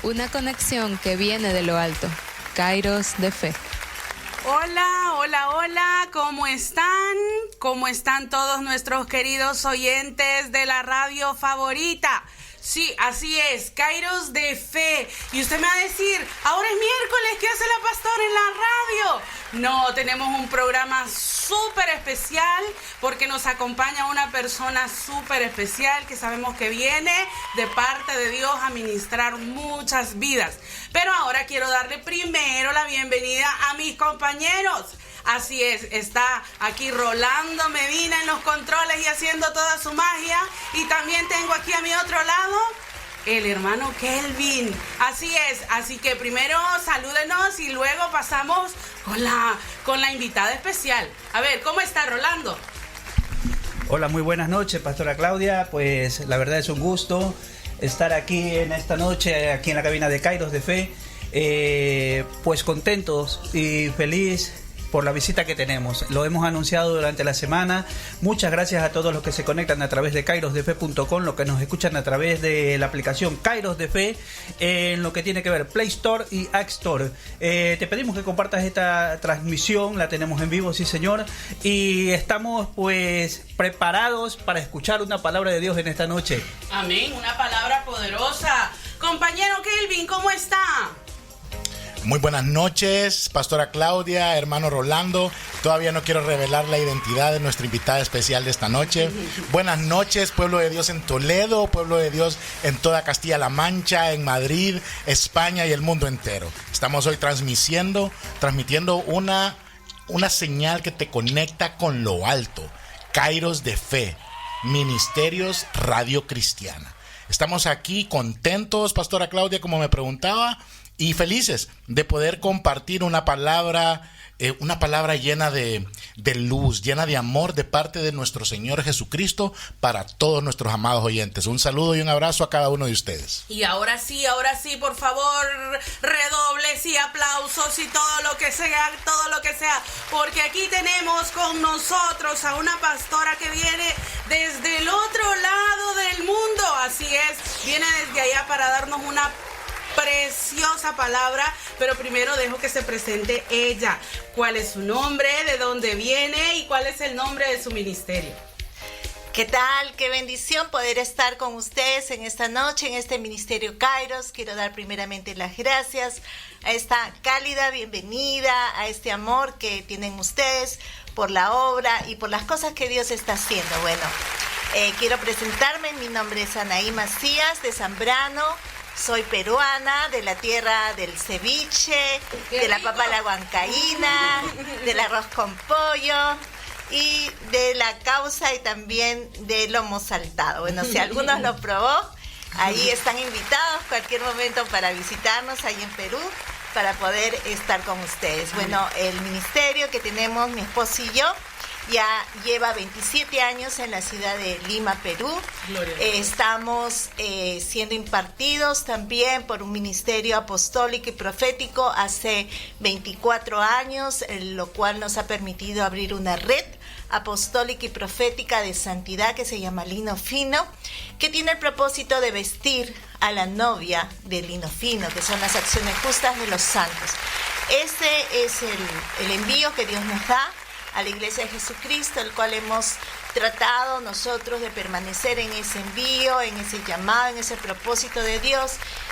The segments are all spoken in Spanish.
Una conexión que viene de lo alto. Kairos de Fe. Hola, hola, hola, ¿cómo están? ¿Cómo están todos nuestros queridos oyentes de la radio favorita? Sí, así es, Kairos de Fe. Y usted me va a decir, ahora es miércoles, ¿qué hace la pastora en la radio? No, tenemos un programa súper especial porque nos acompaña una persona súper especial que sabemos que viene de parte de Dios a ministrar muchas vidas. Pero ahora quiero darle primero la bienvenida a mis compañeros. Así es, está aquí Rolando Medina en los controles y haciendo toda su magia. Y también tengo aquí a mi otro lado el hermano Kelvin. Así es, así que primero salúdenos y luego pasamos con la invitada especial. A ver, ¿cómo está Rolando? Hola, muy buenas noches, Pastora Claudia. Pues la verdad es un gusto estar aquí en esta noche, aquí en la cabina de Kairos de Fe. Pues contentos y feliz por la visita que tenemos. Lo hemos anunciado durante la semana. Muchas gracias a todos los que se conectan a través de kairosdefe.com, los que nos escuchan a través de la aplicación Kairos de Fe, en lo que tiene que ver Play Store y App Store. Te pedimos que compartas esta transmisión, la tenemos en vivo, sí señor, y estamos pues preparados para escuchar una palabra de Dios en esta noche. Amén, una palabra poderosa. Compañero Kelvin, ¿cómo está? Muy buenas noches, Pastora Claudia, hermano Rolando. Todavía no quiero revelar la identidad de nuestra invitada especial de esta noche. Buenas noches, pueblo de Dios en Toledo, pueblo de Dios en toda Castilla-La Mancha, en Madrid, España y el mundo entero. Estamos hoy transmitiendo una señal que te conecta con lo alto. Kairos de Fe, Ministerios Radio Cristiana. Estamos aquí contentos, Pastora Claudia, como me preguntaba, y felices de poder compartir una palabra llena de luz, llena de amor de parte de nuestro Señor Jesucristo para todos nuestros amados oyentes. Un saludo y un abrazo a cada uno de ustedes. Y ahora sí, por favor, redobles y aplausos y todo lo que sea, porque aquí tenemos con nosotros a una pastora que viene desde el otro lado del mundo. Así es, viene desde allá para darnos una preciosa palabra, pero primero dejo que se presente ella. ¿Cuál es su nombre? ¿De dónde viene? ¿Y cuál es el nombre de su ministerio? ¿Qué tal? Qué bendición poder estar con ustedes en esta noche, en este Ministerio Kairos. Quiero dar primeramente las gracias a esta cálida bienvenida, a este amor que tienen ustedes por la obra y por las cosas que Dios está haciendo. Bueno, quiero presentarme. Mi nombre es Anaí Macías, de Zambrano. Soy peruana, de la tierra del ceviche, de la papa a la huancaína, del arroz con pollo y de la causa y también del lomo saltado. Bueno, si algunos lo probó, ahí están invitados cualquier momento para visitarnos ahí en Perú, para poder estar con ustedes. Bueno, el ministerio que tenemos, mi esposo y yo, ya lleva 27 años en la ciudad de Lima, Perú. Estamos siendo impartidos también por un ministerio apostólico y profético hace 24 años, lo cual nos ha permitido abrir una red apostólica y profética de santidad que se llama Lino Fino, que tiene el propósito de vestir a la novia de lino fino, que son las acciones justas de los santos. Ese es el envío que Dios nos da a la Iglesia de Jesucristo, el cual hemos tratado nosotros de permanecer en ese envío, en ese llamado, en ese propósito de Dios.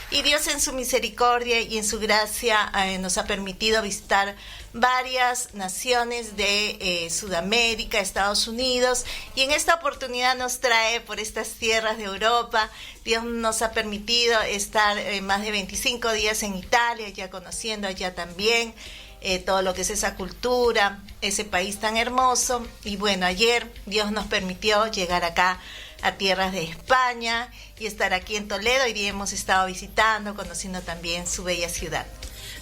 Y Dios en su misericordia y en su gracia nos ha permitido visitar varias naciones de Sudamérica, Estados Unidos, y en esta oportunidad nos trae por estas tierras de Europa. Dios nos ha permitido estar más de 25 días en Italia, ya conociendo allá también todo lo que es esa cultura, ese país tan hermoso. Y bueno, ayer Dios nos permitió llegar acá a tierras de España y estar aquí en Toledo, y hemos estado visitando, conociendo también su bella ciudad.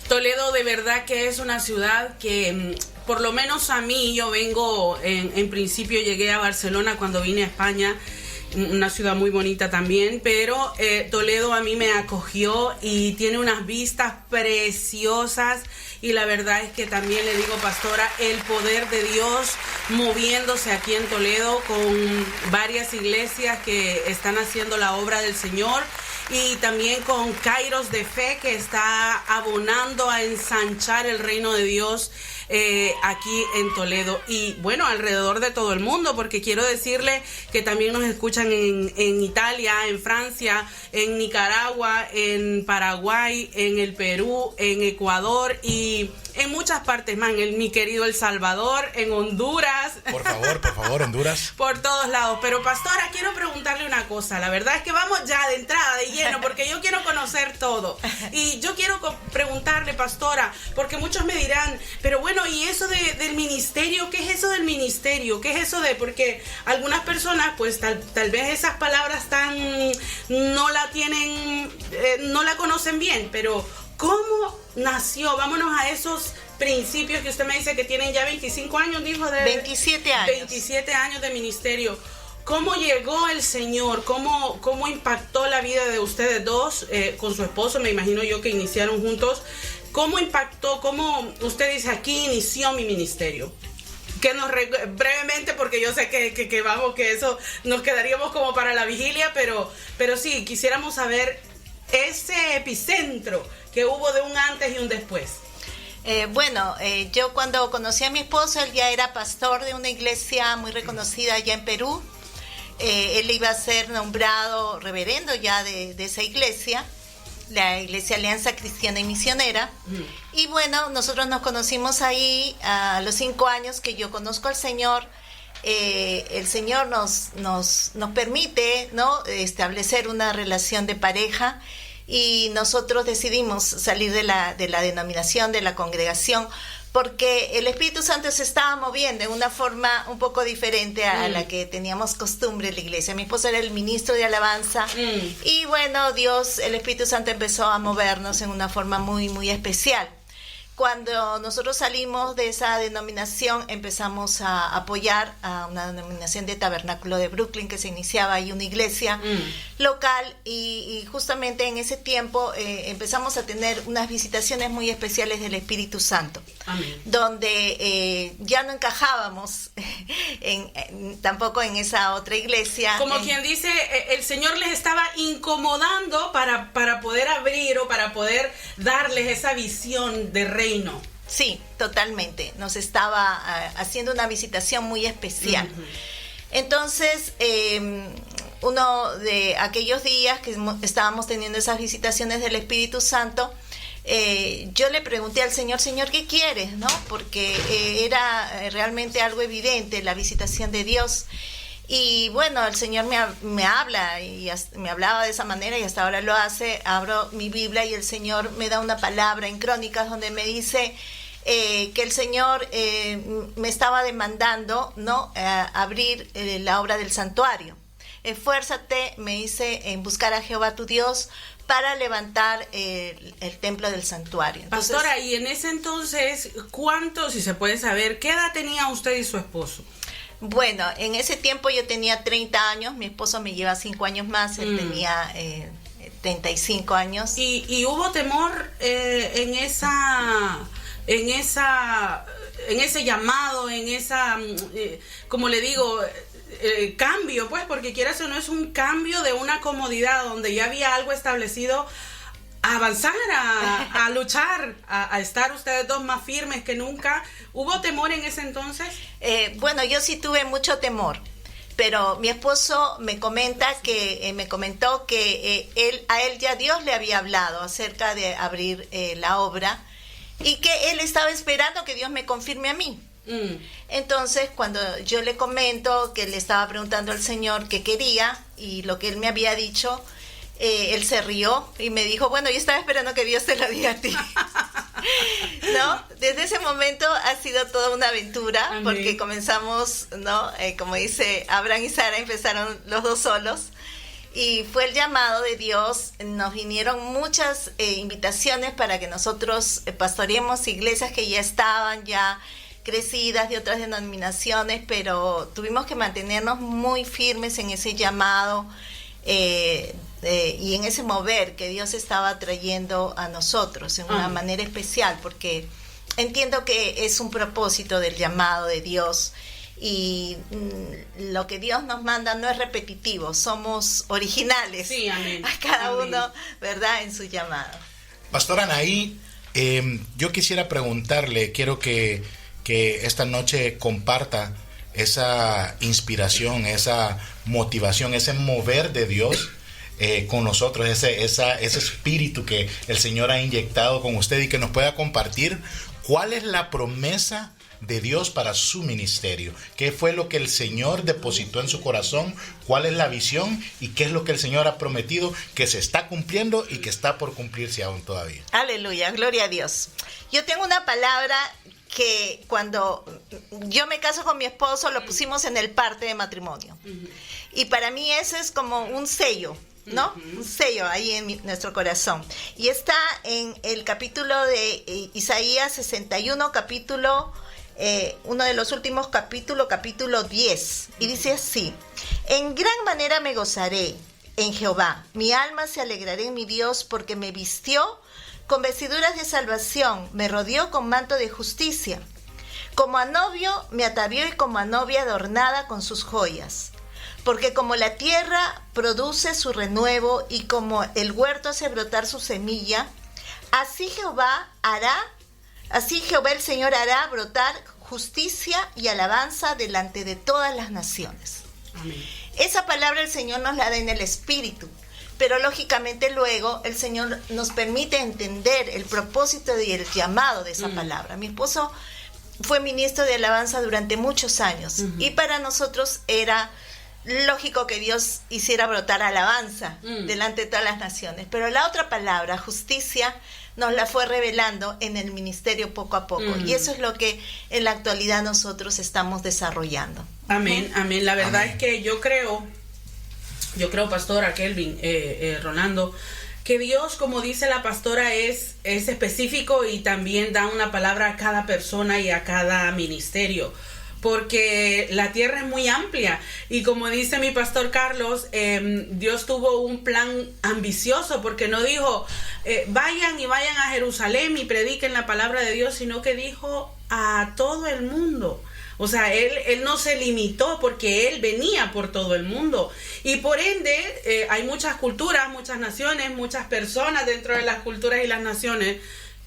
Toledo de verdad que es una ciudad que, por lo menos a mí, yo vengo, en principio llegué a Barcelona cuando vine a España, una ciudad muy bonita también, pero Toledo a mí me acogió y tiene unas vistas preciosas, y la verdad es que también le digo, pastora, el poder de Dios moviéndose aquí en Toledo con varias iglesias que están haciendo la obra del Señor. y también con Kairos de Fe, que está abonando a ensanchar el reino de Dios aquí en Toledo y bueno, alrededor de todo el mundo, porque quiero decirle que también nos escuchan en Italia, en Francia, en Nicaragua, en Paraguay, en el Perú, en Ecuador y en muchas partes más, en mi querido El Salvador, en Honduras. Por favor, Honduras. Por todos lados. Pero pastora, quiero preguntarle una cosa. La verdad es que vamos ya de entrada, de lleno, porque yo quiero conocer todo. Y yo quiero preguntarle, pastora, porque muchos me dirán, pero bueno, ¿y eso del ministerio? ¿Qué es eso del ministerio? ¿Qué es eso de...? Porque algunas personas, pues tal vez esas palabras no la tienen, no la conocen bien, pero ¿cómo nació? Vámonos a esos principios que usted me dice que tienen ya 25 años, dijo. 27 años. 27 años de ministerio. ¿Cómo llegó el Señor? ¿Cómo impactó la vida de ustedes dos con su esposo? Me imagino yo que iniciaron juntos. ¿Cómo impactó? ¿Cómo usted dice aquí inició mi ministerio? Que nos brevemente, porque yo sé que vamos, que eso nos quedaríamos como para la vigilia, pero sí, quisiéramos saber ese epicentro que hubo de un antes y un después. Yo cuando conocí a mi esposo, él ya era pastor de una iglesia muy reconocida allá en Perú. Él iba a ser nombrado reverendo ya de esa iglesia, la Iglesia Alianza Cristiana y Misionera. Y bueno, nosotros nos conocimos ahí a los 5 años que yo conozco al Señor. El Señor nos permite, ¿no?, establecer una relación de pareja, y nosotros decidimos salir de la denominación, de la congregación, porque el Espíritu Santo se estaba moviendo de una forma un poco diferente a la que teníamos costumbre en la iglesia. Mi esposo era el ministro de alabanza y bueno, el Espíritu Santo empezó a movernos en una forma muy, muy especial. Cuando nosotros salimos de esa denominación, empezamos a apoyar a una denominación de Tabernáculo de Brooklyn, que se iniciaba ahí una iglesia local, y justamente en ese tiempo empezamos a tener unas visitaciones muy especiales del Espíritu Santo. Amén. Donde ya no encajábamos tampoco en esa otra iglesia. Como quien dice, el Señor les estaba incomodando para poder abrir o para poder darles esa visión de reino. Sí, totalmente. Nos estaba haciendo una visitación muy especial. Entonces, uno de aquellos días que estábamos teniendo esas visitaciones del Espíritu Santo, yo le pregunté al Señor, Señor, ¿qué quieres?, ¿no? Porque era realmente algo evidente la visitación de Dios. Y bueno, el Señor me habla y me hablaba de esa manera y hasta ahora lo hace. Abro mi Biblia y el Señor me da una palabra en Crónicas donde me dice que el Señor me estaba demandando, ¿no?, abrir la obra del santuario. Esfuérzate, me dice, en buscar a Jehová tu Dios para levantar el templo del santuario. Entonces, pastora, y en ese entonces, ¿cuánto, si se puede saber, qué edad tenía usted y su esposo? Bueno, en ese tiempo yo tenía 30 años, mi esposo me lleva 5 años más, él tenía 35 años. ¿Y hubo temor en ese llamado, en esa, como le digo, cambio, pues, porque quieras o no, es un cambio de una comodidad donde ya había algo establecido, a avanzar, a luchar, a estar ustedes dos más firmes que nunca? ¿Hubo temor en ese entonces? Bueno, yo sí tuve mucho temor, pero mi esposo me comentó que a él ya Dios le había hablado acerca de abrir la obra y que él estaba esperando que Dios me confirme a mí. Entonces, cuando yo le comento que le estaba preguntando al Señor qué quería y lo que él me había dicho, él se rió y me dijo, bueno, yo estaba esperando que Dios te lo diga a ti. ¿No? Desde ese momento ha sido toda una aventura. Amén. Porque comenzamos, ¿no? Como dice Abraham y Sara, empezaron los dos solos y fue el llamado de Dios. Nos vinieron muchas invitaciones para que nosotros pastoreemos iglesias que ya estaban ya crecidas de otras denominaciones, pero tuvimos que mantenernos muy firmes en ese llamado y en ese mover que Dios estaba trayendo a nosotros en una manera especial, porque entiendo que es un propósito del llamado de Dios y lo que Dios nos manda no es repetitivo, somos originales. Sí, amén. A cada Amén. uno, ¿verdad?, en su llamado. Pastora Anaí, yo quisiera preguntarle, quiero que esta noche comparta esa inspiración, esa motivación, ese mover de Dios con nosotros, ese espíritu que el Señor ha inyectado con usted, y que nos pueda compartir cuál es la promesa de Dios para su ministerio. ¿Qué fue lo que el Señor depositó en su corazón? ¿Cuál es la visión? ¿Y qué es lo que el Señor ha prometido que se está cumpliendo y que está por cumplirse aún todavía? Aleluya, gloria a Dios. Yo tengo una palabra que cuando yo me caso con mi esposo lo pusimos en el parte de matrimonio. Y para mí ese es como un sello, ¿no? Un sello ahí en nuestro corazón. Y está en el capítulo de Isaías 61, uno de los últimos capítulos, capítulo 10. Y dice así: en gran manera me gozaré en Jehová, mi alma se alegrará en mi Dios, porque me vistió con vestiduras de salvación, me rodeó con manto de justicia. Como a novio me atavió, y como a novia adornada con sus joyas. Porque como la tierra produce su renuevo, y como el huerto hace brotar su semilla, así Jehová el Señor hará brotar justicia y alabanza delante de todas las naciones. Amén. Esa palabra el Señor nos la da en el Espíritu, pero lógicamente luego el Señor nos permite entender el propósito y el llamado de esa palabra. Mi esposo fue ministro de alabanza durante muchos años, y para nosotros era lógico que Dios hiciera brotar alabanza delante de todas las naciones, pero la otra palabra, justicia, nos la fue revelando en el ministerio poco a poco, y eso es lo que en la actualidad nosotros estamos desarrollando. Amén, amén. La verdad Amén. es que yo creo, pastora Kelvin, Rolando, que Dios, como dice la pastora, es específico, y también da una palabra a cada persona y a cada ministerio, porque la tierra es muy amplia, y como dice mi pastor Carlos, Dios tuvo un plan ambicioso, porque no dijo vayan a Jerusalén y prediquen la palabra de Dios, sino que dijo a todo el mundo. O sea, él no se limitó, porque él venía por todo el mundo, y por ende hay muchas culturas, muchas naciones, muchas personas dentro de las culturas y las naciones,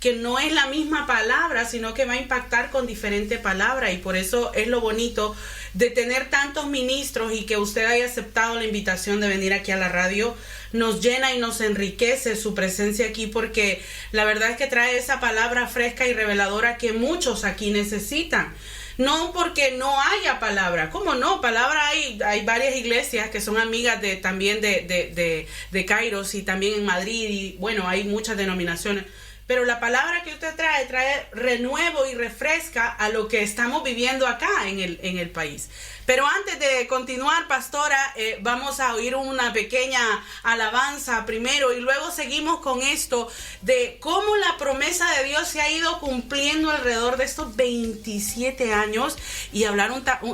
que no es la misma palabra, sino que va a impactar con diferente palabra. Y por eso es lo bonito de tener tantos ministros, y que usted haya aceptado la invitación de venir aquí a la radio. Nos llena y nos enriquece su presencia aquí, porque la verdad es que trae esa palabra fresca y reveladora que muchos aquí necesitan. No porque no haya palabra, ¿cómo no? Palabra hay varias iglesias que son amigas también de Kairos, y también en Madrid, y bueno, hay muchas denominaciones. Pero la palabra que usted trae renuevo y refresca a lo que estamos viviendo acá en el país. Pero antes de continuar, pastora, vamos a oír una pequeña alabanza primero, y luego seguimos con esto de cómo la promesa de Dios se ha ido cumpliendo alrededor de estos 27 años, y hablar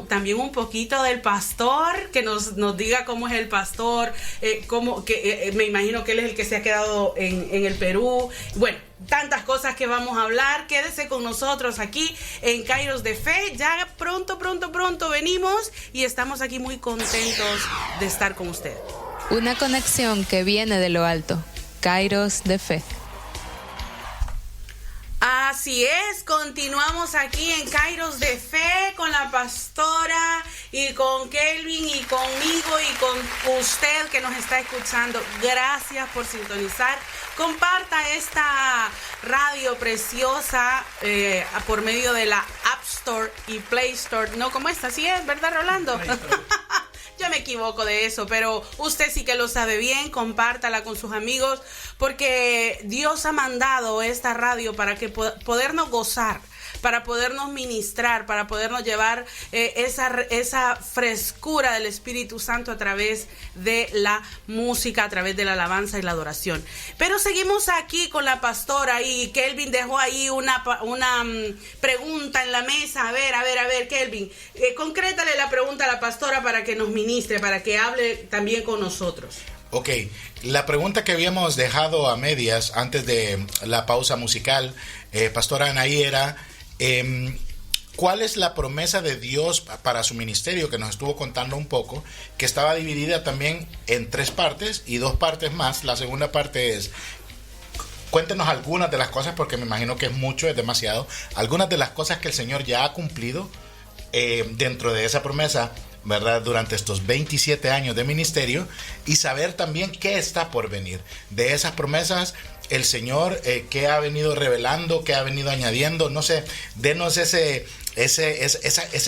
también un poquito del pastor, que nos diga cómo es el pastor, me imagino que él es el que se ha quedado en el Perú. Bueno, tantas cosas que vamos a hablar. Quédese con nosotros aquí en Kairos de Fe. Ya pronto venimos, y estamos aquí muy contentos de estar con usted. Una conexión que viene de lo alto. Kairos de Fe. Así es, continuamos aquí en Kairos de Fe con la pastora, y con Kelvin, y conmigo, y con usted que nos está escuchando. Gracias por sintonizar. Comparta esta radio preciosa por medio de la App Store y Play Store. No, como esta, ¿sí es? ¿Verdad, Rolando? Yo me equivoco de eso, pero usted sí que lo sabe bien. Compártala con sus amigos, porque Dios ha mandado esta radio para que podernos gozar, para podernos ministrar, para podernos llevar esa frescura del Espíritu Santo a través de la música, a través de la alabanza y la adoración. Pero seguimos aquí con la pastora, y Kelvin dejó ahí una pregunta en la mesa. A ver, Kelvin, concrétale la pregunta a la pastora para que nos ministre, para que hable también con nosotros. Ok, la pregunta que habíamos dejado a medias antes de la pausa musical, pastora Anaí, era ¿cuál es la promesa de Dios para su ministerio? Que nos estuvo contando un poco, que estaba dividida también en 3 partes y 2 partes más. La segunda parte es, cuéntenos algunas de las cosas, porque me imagino que es mucho, es demasiado, algunas de las cosas que el Señor ya ha cumplido dentro de esa promesa, ¿verdad? Durante estos 27 años de ministerio, y saber también qué está por venir. De esas promesas, el Señor, qué ha venido revelando, qué ha venido añadiendo, no sé, denos ese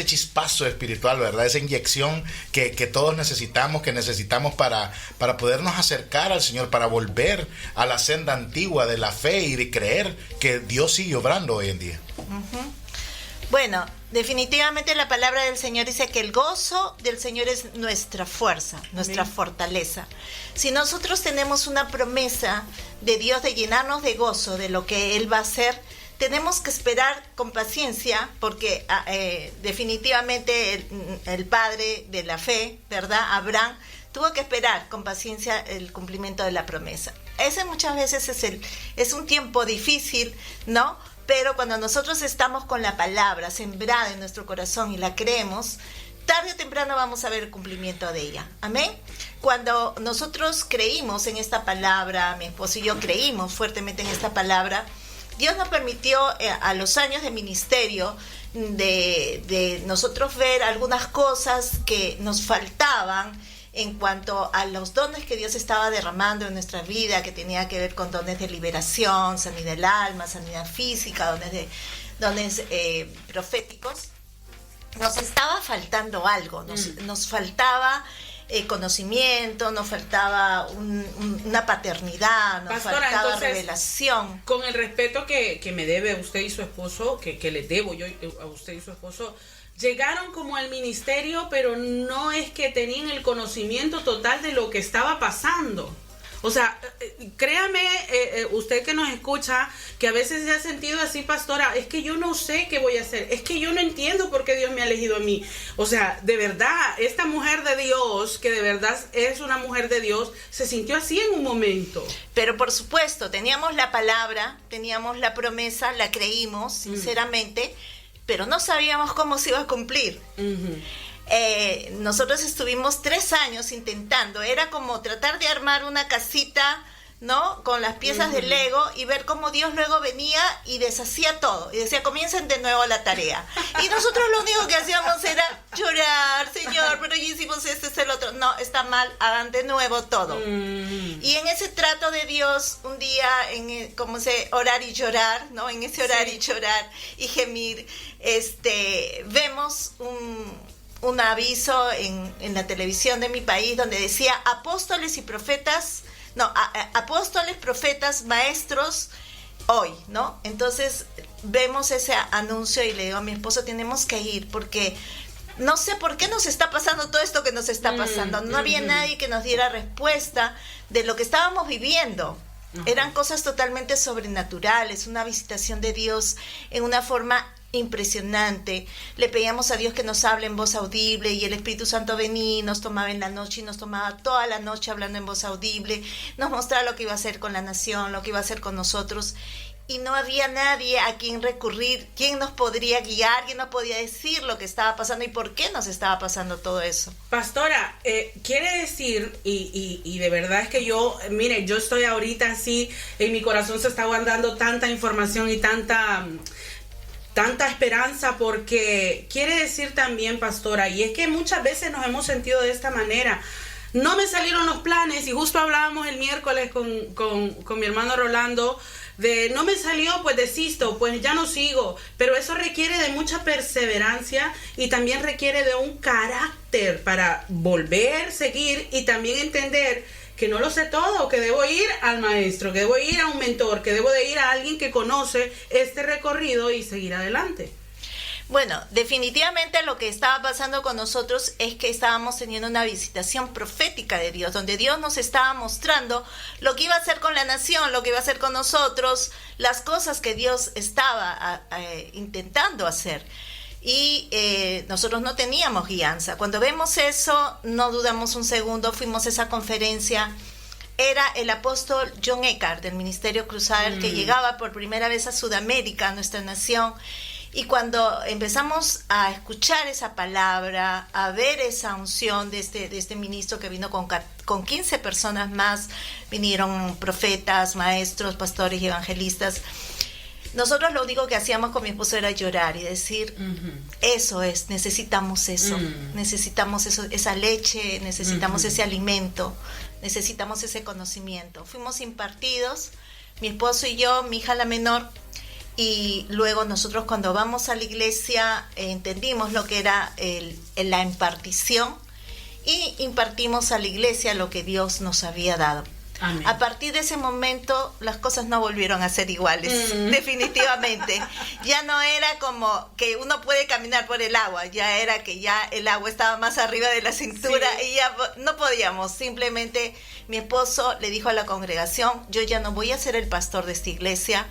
chispazo espiritual, ¿verdad? Esa inyección que todos necesitamos, para podernos acercar al Señor, para volver a la senda antigua de la fe y de creer que Dios sigue obrando hoy en día. Uh-huh. Bueno, definitivamente la palabra del Señor dice que el gozo del Señor es nuestra fuerza, nuestra fortaleza. Si nosotros tenemos una promesa de Dios de llenarnos de gozo de lo que Él va a hacer, tenemos que esperar con paciencia, porque definitivamente el padre de la fe, ¿verdad? Abraham tuvo que esperar con paciencia el cumplimiento de la promesa. Ese muchas veces es un tiempo difícil, ¿no? Pero cuando nosotros estamos con la palabra sembrada en nuestro corazón y la creemos, tarde o temprano vamos a ver el cumplimiento de ella. Amén. Cuando nosotros creímos en esta palabra, mi esposo y yo creímos fuertemente en esta palabra, Dios nos permitió a los años de ministerio de nosotros ver algunas cosas que nos faltaban en cuanto a los dones que Dios estaba derramando en nuestra vida, que tenía que ver con dones de liberación, sanidad del alma, sanidad física, dones proféticos. Nos estaba faltando algo, nos faltaba conocimiento, nos faltaba una paternidad, nos Pastora, faltaba entonces, revelación. Con el respeto que me debe usted y su esposo, que le debo yo a usted y su esposo, llegaron como al ministerio, pero no es que tenían el conocimiento total de lo que estaba pasando. O sea, créame, usted que nos escucha, que a veces se ha sentido así, pastora, es que yo no sé qué voy a hacer, es que yo no entiendo por qué Dios me ha elegido a mí. O sea, de verdad, esta mujer de Dios, que de verdad es una mujer de Dios, se sintió así en un momento. Pero por supuesto, teníamos la palabra, teníamos la promesa, la creímos sinceramente, pero no sabíamos cómo se iba a cumplir. Nosotros estuvimos 3 años intentando, era como tratar de armar una casita, ¿no? Con las piezas de Lego y ver cómo Dios luego venía y deshacía todo. Y decía, comiencen de nuevo la tarea. Y nosotros lo único que hacíamos era llorar, Señor, pero ya hicimos este, es el otro. No, está mal, hagan de nuevo todo. Y en ese trato de Dios, un día, como se orar y llorar, ¿no? En ese orar y llorar y gemir, vemos un aviso en la televisión de mi país donde decía apóstoles, profetas, maestros hoy, ¿no? Entonces vemos ese anuncio y le digo a mi esposo, tenemos que ir porque no sé por qué nos está pasando todo esto que nos está pasando. No había nadie que nos diera respuesta de lo que estábamos viviendo. Eran cosas totalmente sobrenaturales, una visitación de Dios en una forma impresionante. Le pedíamos a Dios que nos hable en voz audible y el Espíritu Santo venía, nos tomaba en la noche y nos tomaba toda la noche hablando en voz audible, nos mostraba lo que iba a hacer con la nación, lo que iba a hacer con nosotros, y no había nadie a quien recurrir, quien nos podría guiar, quien nos podía decir lo que estaba pasando y por qué nos estaba pasando todo eso. Pastora, quiere decir, y de verdad es que yo estoy ahorita así, en mi corazón se está guardando tanta información y tanta esperanza, porque quiere decir también, pastora, y es que muchas veces nos hemos sentido de esta manera. No me salieron los planes, y justo hablábamos el miércoles con mi hermano Rolando, de no me salió, pues desisto, pues ya no sigo, pero eso requiere de mucha perseverancia y también requiere de un carácter para volver, seguir y también entender que no lo sé todo, que debo ir al maestro, que debo ir a un mentor, que debo de ir a alguien que conoce este recorrido y seguir adelante. Bueno, definitivamente lo que estaba pasando con nosotros es que estábamos teniendo una visitación profética de Dios, donde Dios nos estaba mostrando lo que iba a hacer con la nación, lo que iba a hacer con nosotros, las cosas que Dios estaba intentando hacer. Y nosotros no teníamos guianza. Cuando vemos eso, no dudamos un segundo, fuimos a esa conferencia. Era el apóstol John Eckhart del Ministerio Cruzado, el que llegaba por primera vez a Sudamérica, a nuestra nación. Y cuando empezamos a escuchar esa palabra, a ver esa unción de este ministro que vino con 15 personas más, vinieron profetas, maestros, pastores y evangelistas, nosotros lo único que hacíamos con mi esposo era llorar y decir, eso es, necesitamos eso, necesitamos eso, esa leche, necesitamos ese alimento, necesitamos ese conocimiento. Fuimos impartidos, mi esposo y yo, mi hija la menor, y luego nosotros cuando vamos a la iglesia entendimos lo que era la impartición y impartimos a la iglesia lo que Dios nos había dado. Amén. A partir de ese momento las cosas no volvieron a ser iguales, definitivamente. Ya no era como que uno puede caminar por el agua, ya era que ya el agua estaba más arriba de la cintura y ya no podíamos. Simplemente mi esposo le dijo a la congregación, yo ya no voy a ser el pastor de esta iglesia,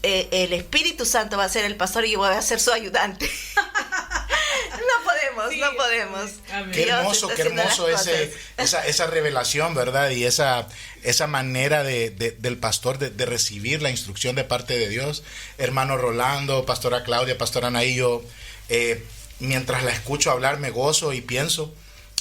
el Espíritu Santo va a ser el pastor y yo voy a ser su ayudante. No podemos. Qué hermoso esa revelación, ¿verdad? Y esa manera del pastor de recibir la instrucción de parte de Dios. Hermano Rolando, pastora Claudia, pastora Anaí, yo mientras la escucho hablar me gozo y pienso,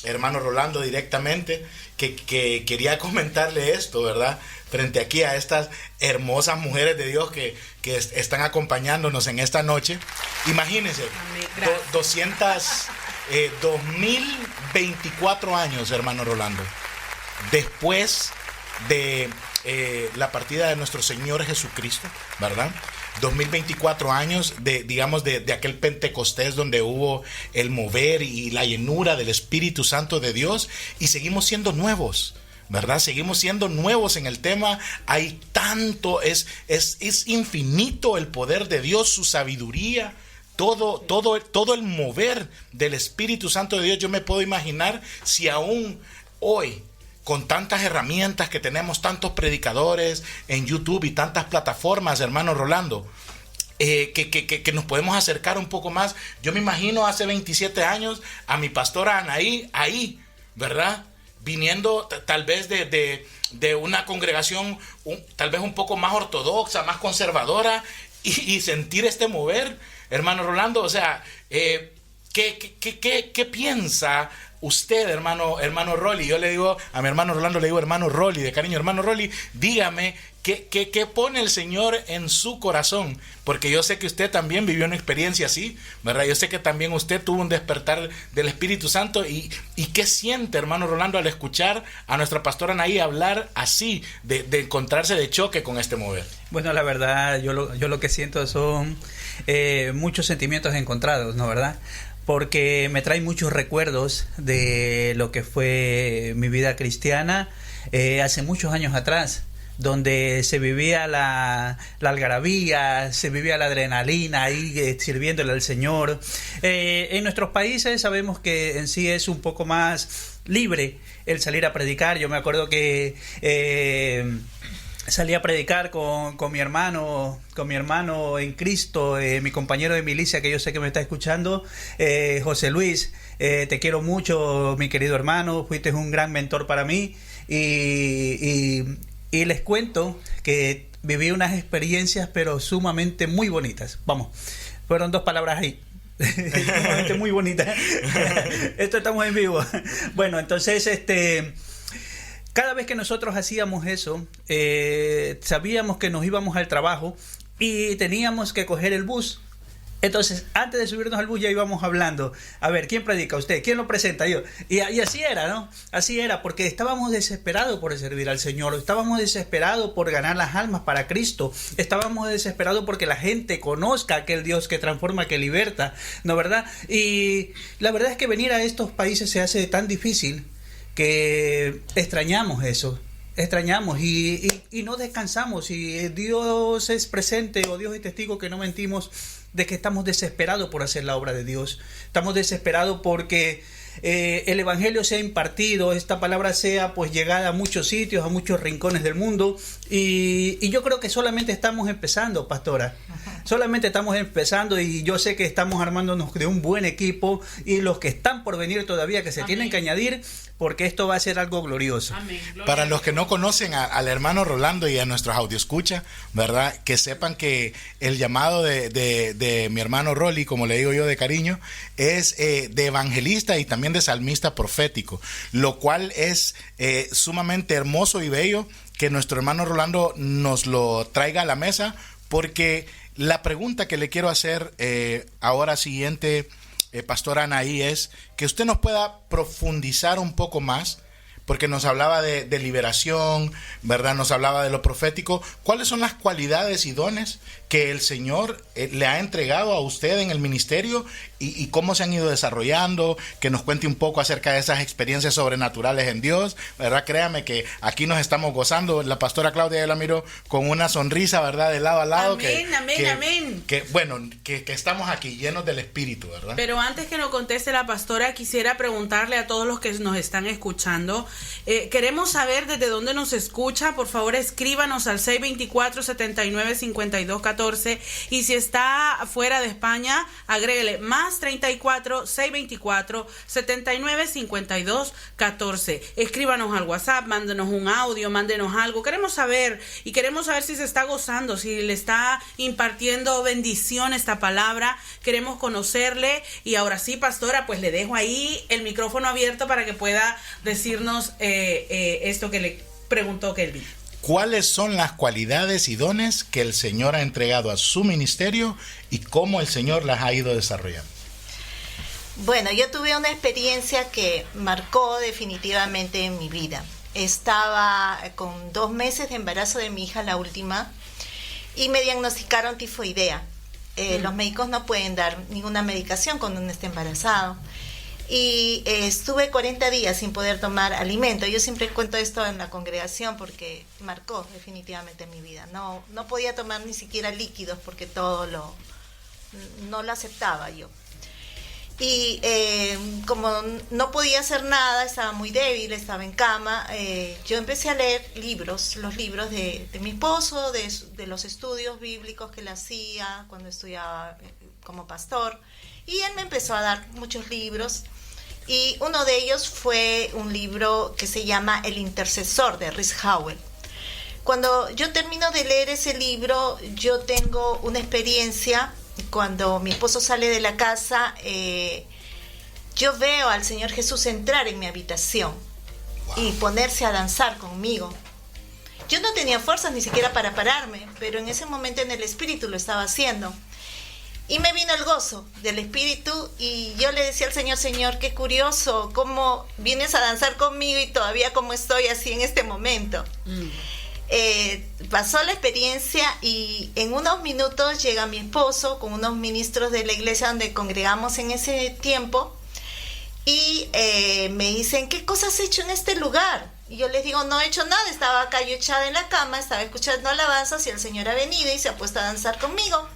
hermano Rolando, directamente, que quería comentarle esto, ¿verdad? Frente aquí a estas hermosas mujeres de Dios que están acompañándonos en esta noche. Imagínense, 2024 años, hermano Rolando, después de la partida de nuestro Señor Jesucristo, ¿verdad? 2024 años de aquel Pentecostés donde hubo el mover y la llenura del Espíritu Santo de Dios, y seguimos siendo nuevos, ¿verdad? Seguimos siendo nuevos en el tema. Hay tanto, es infinito el poder de Dios, su sabiduría, todo el mover del Espíritu Santo de Dios. Yo me puedo imaginar si aún hoy, con tantas herramientas que tenemos, tantos predicadores en YouTube y tantas plataformas, hermano Rolando, que nos podemos acercar un poco más. Yo me imagino hace 27 años a mi pastora Anaí ahí, ¿verdad? Viniendo tal vez de una congregación tal vez un poco más ortodoxa, más conservadora, y sentir este mover, hermano Rolando. O sea, ¿qué piensa usted, hermano Rolly? Yo le digo a mi hermano Rolando, le digo hermano Rolly, de cariño, hermano Rolly, dígame, ¿qué pone el Señor en su corazón? Porque yo sé que usted también vivió una experiencia así, ¿verdad? Yo sé que también usted tuvo un despertar del Espíritu Santo. ¿Y qué siente, hermano Rolando, al escuchar a nuestra pastora Anaí hablar así, de encontrarse de choque con este mover? Bueno, la verdad, yo lo que siento son muchos sentimientos encontrados, ¿no? ¿Verdad? Porque me trae muchos recuerdos de lo que fue mi vida cristiana hace muchos años atrás, donde se vivía la algarabía, se vivía la adrenalina ahí sirviéndole al Señor. En nuestros países sabemos que en sí es un poco más libre el salir a predicar. Yo me acuerdo que salí a predicar con mi hermano en Cristo, mi compañero de milicia, que yo sé que me está escuchando, José Luis. Te quiero mucho, mi querido hermano, fuiste un gran mentor para mí, y les cuento que viví unas experiencias pero sumamente muy bonitas. Vamos, fueron 2 palabras ahí. Sumamente muy bonitas. Esto estamos en vivo. Bueno, entonces cada vez que nosotros hacíamos eso, sabíamos que nos íbamos al trabajo y teníamos que coger el bus. Entonces, antes de subirnos al bus ya íbamos hablando. A ver, ¿quién predica? ¿Usted? ¿Quién lo presenta? Yo. Y así era, ¿no? Así era, porque estábamos desesperados por servir al Señor. Estábamos desesperados por ganar las almas para Cristo. Estábamos desesperados porque la gente conozca a aquel Dios que transforma, que liberta, ¿no? ¿Verdad? Y la verdad es que venir a estos países se hace tan difícil que extrañamos eso. Extrañamos y no descansamos. Y Dios es presente, o Dios es testigo que no mentimos, de que estamos desesperados por hacer la obra de Dios. Estamos desesperados porque el Evangelio sea impartido, esta palabra sea pues llegada a muchos sitios, a muchos rincones del mundo. Y yo creo que solamente estamos empezando, pastora. solamente estamos empezando y yo sé que estamos armándonos de un buen equipo y los que están por venir todavía que se tienen que añadir, porque esto va a ser algo glorioso. Amén. Para los que no conocen al hermano Rolando y a nuestros audioscuchas, ¿verdad? Que sepan que el llamado de mi hermano Rolly, como le digo yo de cariño, es de evangelista y también de salmista profético, lo cual es sumamente hermoso y bello que nuestro hermano Rolando nos lo traiga a la mesa, porque la pregunta que le quiero hacer ahora siguiente, Pastora Anaí, es que usted nos pueda profundizar un poco más, porque nos hablaba de liberación, ¿verdad? Nos hablaba de lo profético. ¿Cuáles son las cualidades y dones que el Señor le ha entregado a usted en el ministerio y cómo se han ido desarrollando? Que nos cuente un poco acerca de esas experiencias sobrenaturales en Dios, ¿verdad? Créame que aquí nos estamos gozando. La pastora Claudia, yo la miro con una sonrisa, ¿verdad? De lado a lado. Amén. Que estamos aquí llenos del Espíritu, ¿verdad? Pero antes que nos conteste la pastora, quisiera preguntarle a todos los que nos están escuchando, queremos saber desde dónde nos escucha. Por favor, escríbanos al 624-79-52-14, y si está fuera de España, agréguele más 34-624-79-52-14. Escríbanos al WhatsApp, mándenos un audio, mándenos algo. Queremos saber si se está gozando, si le está impartiendo bendición esta palabra. Queremos conocerle. Y ahora sí, pastora, pues le dejo ahí el micrófono abierto para que pueda decirnos esto que le preguntó Kelvin. ¿Cuáles son las cualidades y dones que el Señor ha entregado a su ministerio y cómo el Señor las ha ido desarrollando? Bueno, yo tuve una experiencia que marcó definitivamente en mi vida. Estaba con 2 meses de embarazo de mi hija, la última, y me diagnosticaron tifoidea. Los médicos no pueden dar ninguna medicación cuando uno está embarazado. Y estuve 40 días sin poder tomar alimento. Yo siempre cuento esto en la congregación porque marcó definitivamente mi vida. No podía tomar ni siquiera líquidos porque no lo aceptaba yo. Y como no podía hacer nada, estaba muy débil, estaba en cama, yo empecé a leer los libros de mi esposo, de los estudios bíblicos que él hacía cuando estudiaba como pastor. Y él me empezó a dar muchos libros, y uno de ellos fue un libro que se llama El Intercesor, de Rich Howell. Cuando yo termino de leer ese libro, yo tengo una experiencia. Cuando mi esposo sale de la casa, yo veo al Señor Jesús entrar en mi habitación y ponerse a danzar conmigo. Yo no tenía fuerzas ni siquiera para pararme, pero en ese momento en el Espíritu lo estaba haciendo. Y me vino el gozo del Espíritu y yo le decía al Señor: Señor, qué curioso, cómo vienes a danzar conmigo y todavía como estoy así en este momento. Pasó la experiencia y en unos minutos llega mi esposo con unos ministros de la iglesia donde congregamos en ese tiempo y me dicen: ¿qué cosas has hecho en este lugar? Y yo les digo: no he hecho nada, estaba acá yo echada en la cama, estaba escuchando alabanzas y el Señor ha venido y se ha puesto a danzar conmigo.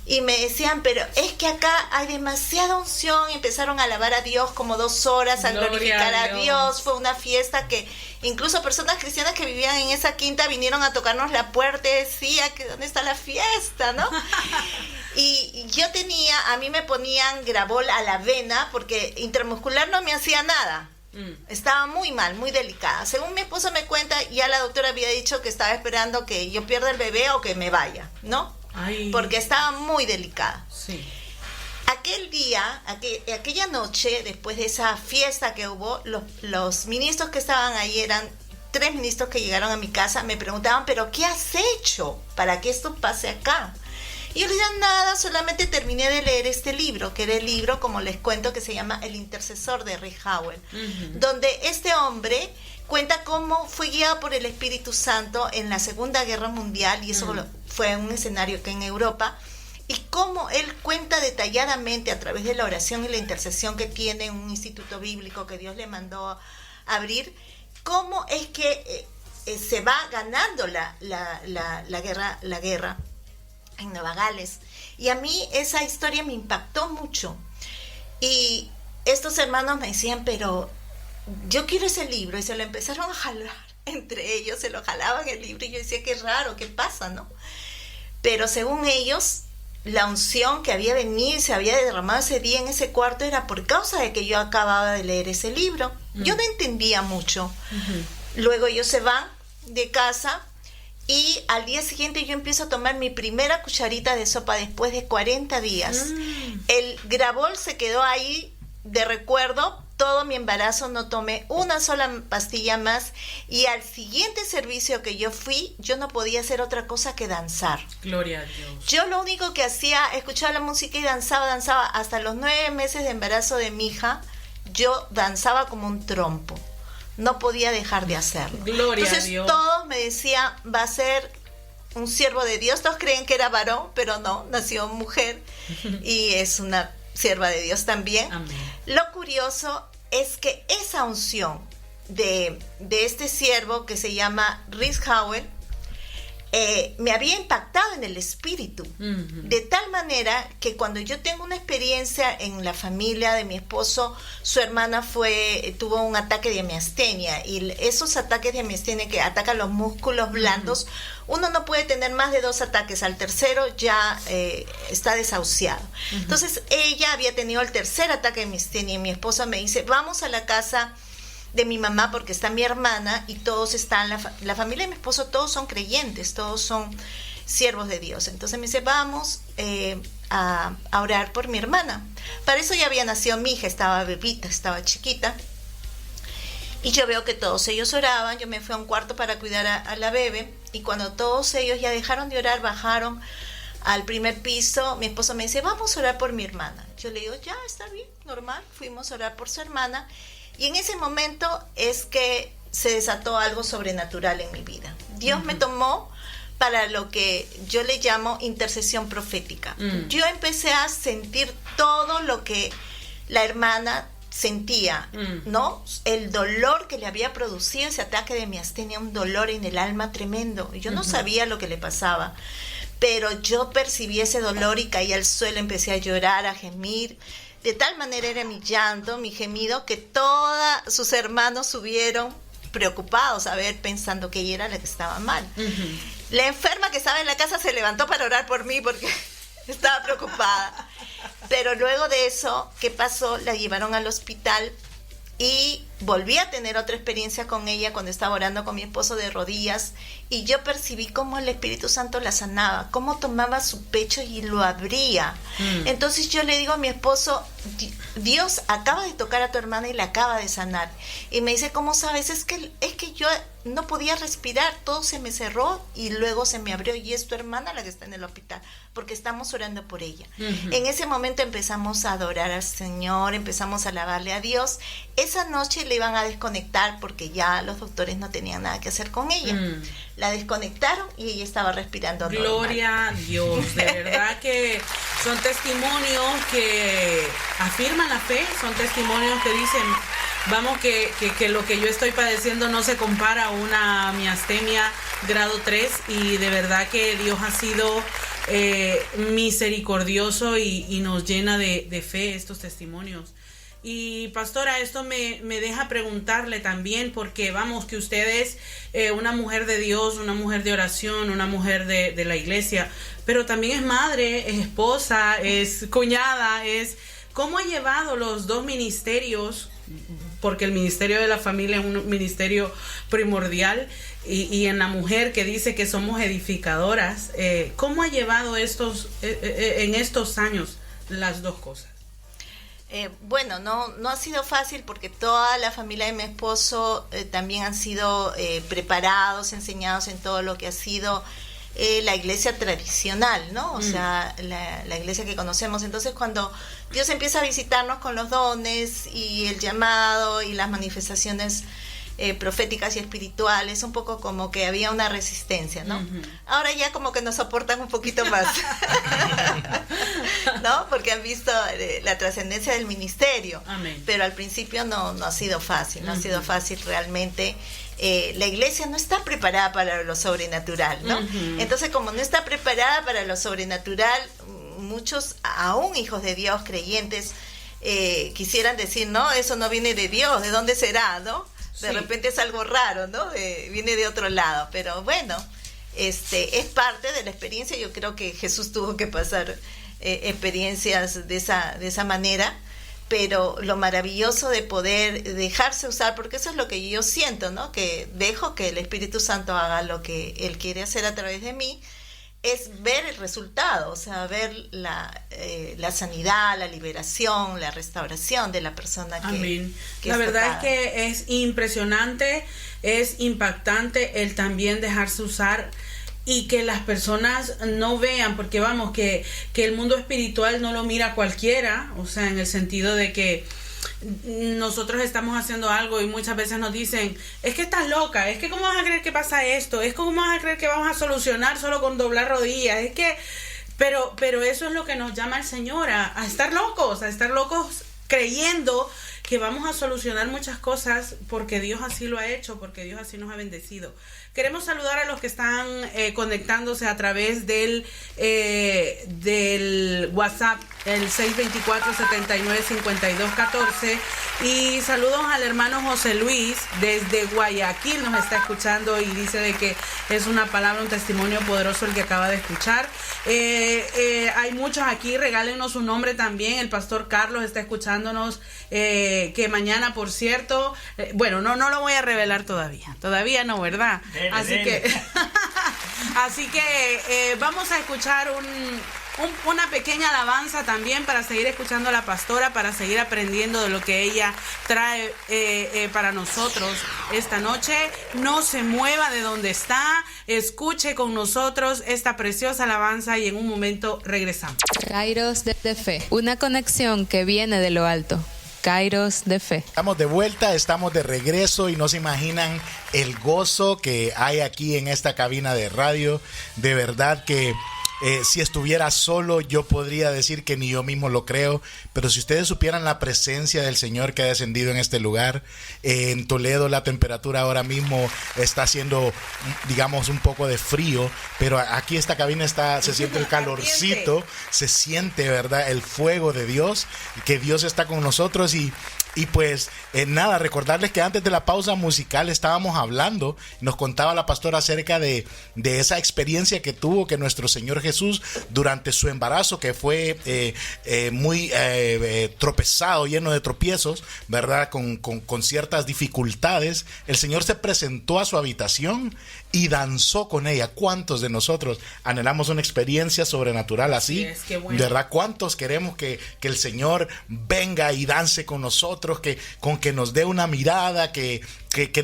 Y me decían: pero es que acá hay demasiada unción. Y empezaron a alabar a Dios como 2 horas, a glorificar a Dios. Fue una fiesta que incluso personas cristianas que vivían en esa quinta vinieron a tocarnos la puerta y decía que ¿dónde está la fiesta?, ¿no? Y yo a mí me ponían Gravol a la vena porque intramuscular no me hacía nada. Estaba muy mal, muy delicada. Según mi esposo me cuenta, ya la doctora había dicho que estaba esperando que yo pierda el bebé o que me vaya, ¿no? Ay. Porque estaba muy delicada. Sí. Aquel día, aquella noche, después de esa fiesta que hubo, los ministros que estaban ahí, eran 3 ministros que llegaron a mi casa, me preguntaban: ¿pero qué has hecho para que esto pase acá? Y yo les decía: nada, solamente terminé de leer este libro, que era el libro, como les cuento, que se llama El Intercesor, de Rich Howell, donde este hombre cuenta cómo fue guiado por el Espíritu Santo en la Segunda Guerra Mundial, y eso fue un escenario que en Europa, y cómo él cuenta detalladamente a través de la oración y la intercesión que tiene un instituto bíblico que Dios le mandó a abrir, cómo es que se va ganando la guerra en Nueva Gales. Y a mí esa historia me impactó mucho. Y estos hermanos me decían: pero yo quiero ese libro, y se lo empezaron a jalar entre ellos, se lo jalaban el libro, y yo decía: qué raro, qué pasa, ¿no? pero según ellos, la unción que había venido y se había derramado ese día en ese cuarto era por causa de que yo acababa de leer ese libro. Yo no entendía mucho. Luego ellos se van de casa y al día siguiente yo empiezo a tomar mi primera cucharita de sopa después de 40 días. El Gravol se quedó ahí de recuerdo. Todo mi embarazo no tomé una sola pastilla más, y al siguiente servicio que yo fui, yo no podía hacer otra cosa que danzar. Gloria a Dios. Yo lo único que hacía, escuchaba la música y danzaba. Hasta los 9 meses de embarazo de mi hija, yo danzaba como un trompo. No podía dejar de hacerlo. Gloria Entonces, a Dios. todos me decían, va a ser un siervo de Dios. Todos creen que era varón, pero no, nació mujer y es una sierva de Dios también. Amén. Lo curioso es que esa unción de este siervo que se llama Rhys Howell me había impactado en el espíritu, de tal manera que cuando yo tengo una experiencia en la familia de mi esposo, su hermana tuvo un ataque de miastenia, y esos ataques de miastenia que atacan los músculos blandos, uno no puede tener más de 2 ataques, al tercero ya está desahuciado. Entonces ella había tenido el tercer ataque de miastenia y mi esposo me dice, vamos a la casa de mi mamá porque está mi hermana y todos están, la familia de mi esposo, todos son creyentes, todos son siervos de Dios. Entonces me dice, vamos a orar por mi hermana. Para eso ya había nacido mi hija, estaba bebita, estaba chiquita. Y yo veo que todos ellos oraban. Yo me fui a un cuarto para cuidar a la bebé, y cuando todos ellos ya dejaron de orar, bajaron al primer piso, mi esposo me dice, vamos a orar por mi hermana. Yo le digo, ya, está bien, normal. Fuimos a orar por su hermana. Y en ese momento es que se desató algo sobrenatural en mi vida. Dios me tomó para lo que yo le llamo intercesión profética. Yo empecé a sentir todo lo que la hermana sentía, ¿no? El dolor que le había producido ese ataque de miastenia, un dolor en el alma tremendo. Yo no sabía lo que le pasaba, pero yo percibí ese dolor y caí al suelo, empecé a llorar, a gemir. De tal manera era mi llanto, mi gemido, que todos sus hermanos subieron preocupados a ver, pensando que ella era la que estaba mal. La enferma que estaba en la casa se levantó para orar por mí porque estaba preocupada. Pero luego de eso, ¿qué pasó? La llevaron al hospital y volví a tener otra experiencia con ella cuando estaba orando con mi esposo de rodillas, y yo percibí cómo el Espíritu Santo la sanaba, cómo tomaba su pecho y lo abría. Entonces yo le digo a mi esposo, Dios acaba de tocar a tu hermana y la acaba de sanar. Y me dice, ¿cómo sabes? Es que yo no podía respirar, todo se me cerró y luego se me abrió, y es tu hermana la que está en el hospital, porque estamos orando por ella. En ese momento empezamos a adorar al Señor, empezamos a alabarle a Dios. Esa noche le iban a desconectar porque ya los doctores no tenían nada que hacer con ella. La desconectaron y ella estaba respirando normal. Gloria a Dios, de verdad que son testimonios que afirman la fe, son testimonios que dicen, vamos, que lo que yo estoy padeciendo no se compara a una miastenia grado 3, y de verdad que Dios ha sido misericordioso y nos llena de fe estos testimonios. Y pastora, esto me deja preguntarle también, porque vamos, que usted es una mujer de Dios, una mujer de oración, una mujer de la iglesia, pero también es madre, es esposa, es cuñada, ¿cómo ha llevado los dos ministerios? Porque el ministerio de la familia es un ministerio primordial, y en la mujer que dice que somos edificadoras, ¿cómo ha llevado en estos años las dos cosas? Bueno, no ha sido fácil, porque toda la familia de mi esposo también han sido preparados, enseñados en todo lo que ha sido la iglesia tradicional, ¿no? O sea, la iglesia que conocemos. Entonces, cuando Dios empieza a visitarnos con los dones y el llamado y las manifestaciones proféticas y espirituales, un poco como que había una resistencia, ¿no? Ahora ya como que nos soportan un poquito más, ¿no? Porque han visto la trascendencia del ministerio. Amén. Pero al principio no ha sido fácil, no ha sido fácil realmente. La iglesia no está preparada para lo sobrenatural, ¿no? Entonces, como no está preparada para lo sobrenatural, muchos, aún hijos de Dios, creyentes, quisieran decir, no, eso no viene de Dios, ¿de dónde será, no? De repente es algo raro, ¿no? Viene de otro lado, pero bueno, es parte de la experiencia. Yo creo que Jesús tuvo que pasar experiencias de esa manera, pero lo maravilloso de poder dejarse usar, porque eso es lo que yo siento, ¿no? Que dejo que el Espíritu Santo haga lo que Él quiere hacer a través de mí, es ver el resultado, o sea, ver la sanidad, la liberación, la restauración de la persona que... Amén. Que la verdad tocada. es que es impresionante, es impactante el también dejarse usar y que las personas no vean, porque vamos, que el mundo espiritual no lo mira cualquiera, o sea, en el sentido de que nosotros estamos haciendo algo y muchas veces nos dicen, es que estás loca, es que cómo vas a creer que pasa esto, es como vas a creer que vamos a solucionar solo con doblar rodillas, es que, pero eso es lo que nos llama el Señor, a estar locos creyendo que vamos a solucionar muchas cosas porque Dios así lo ha hecho, porque Dios así nos ha bendecido. Queremos saludar a los que están conectándose a través del WhatsApp, el 624-795214, y saludos al hermano José Luis desde Guayaquil, nos está escuchando y dice de que es una palabra, un testimonio poderoso el que acaba de escuchar. Hay muchos aquí, regálenos su nombre también. El pastor Carlos está escuchándonos, que mañana, por cierto, bueno, no lo voy a revelar todavía no, ¿verdad? Así que vamos a escuchar una pequeña alabanza también para seguir escuchando a la pastora, para seguir aprendiendo de lo que ella trae para nosotros esta noche. No se mueva de donde está, escuche con nosotros esta preciosa alabanza y en un momento regresamos. Kairos de fe, una conexión que viene de lo alto. Kairos de fe. Estamos de vuelta, estamos de regreso y no se imaginan el gozo que hay aquí en esta cabina de radio. De verdad que si estuviera solo yo podría decir que ni yo mismo lo creo, pero si ustedes supieran la presencia del Señor que ha descendido en este lugar, en Toledo la temperatura ahora mismo está haciendo, digamos, un poco de frío, pero aquí esta cabina se siente el calorcito, se siente, ¿verdad?, el fuego de Dios, que Dios está con nosotros. Y pues nada, recordarles que antes de la pausa musical estábamos hablando, nos contaba la pastora acerca de esa experiencia que tuvo que nuestro Señor Jesús durante su embarazo, que fue muy tropezado, lleno de tropiezos, ¿verdad? Con ciertas dificultades. El Señor se presentó a su habitación y danzó con ella. ¿Cuántos de nosotros anhelamos una experiencia sobrenatural así? Yes, qué bueno. ¿Verdad? ¿Cuántos queremos que el Señor venga y dance con nosotros, que nos dé una mirada, que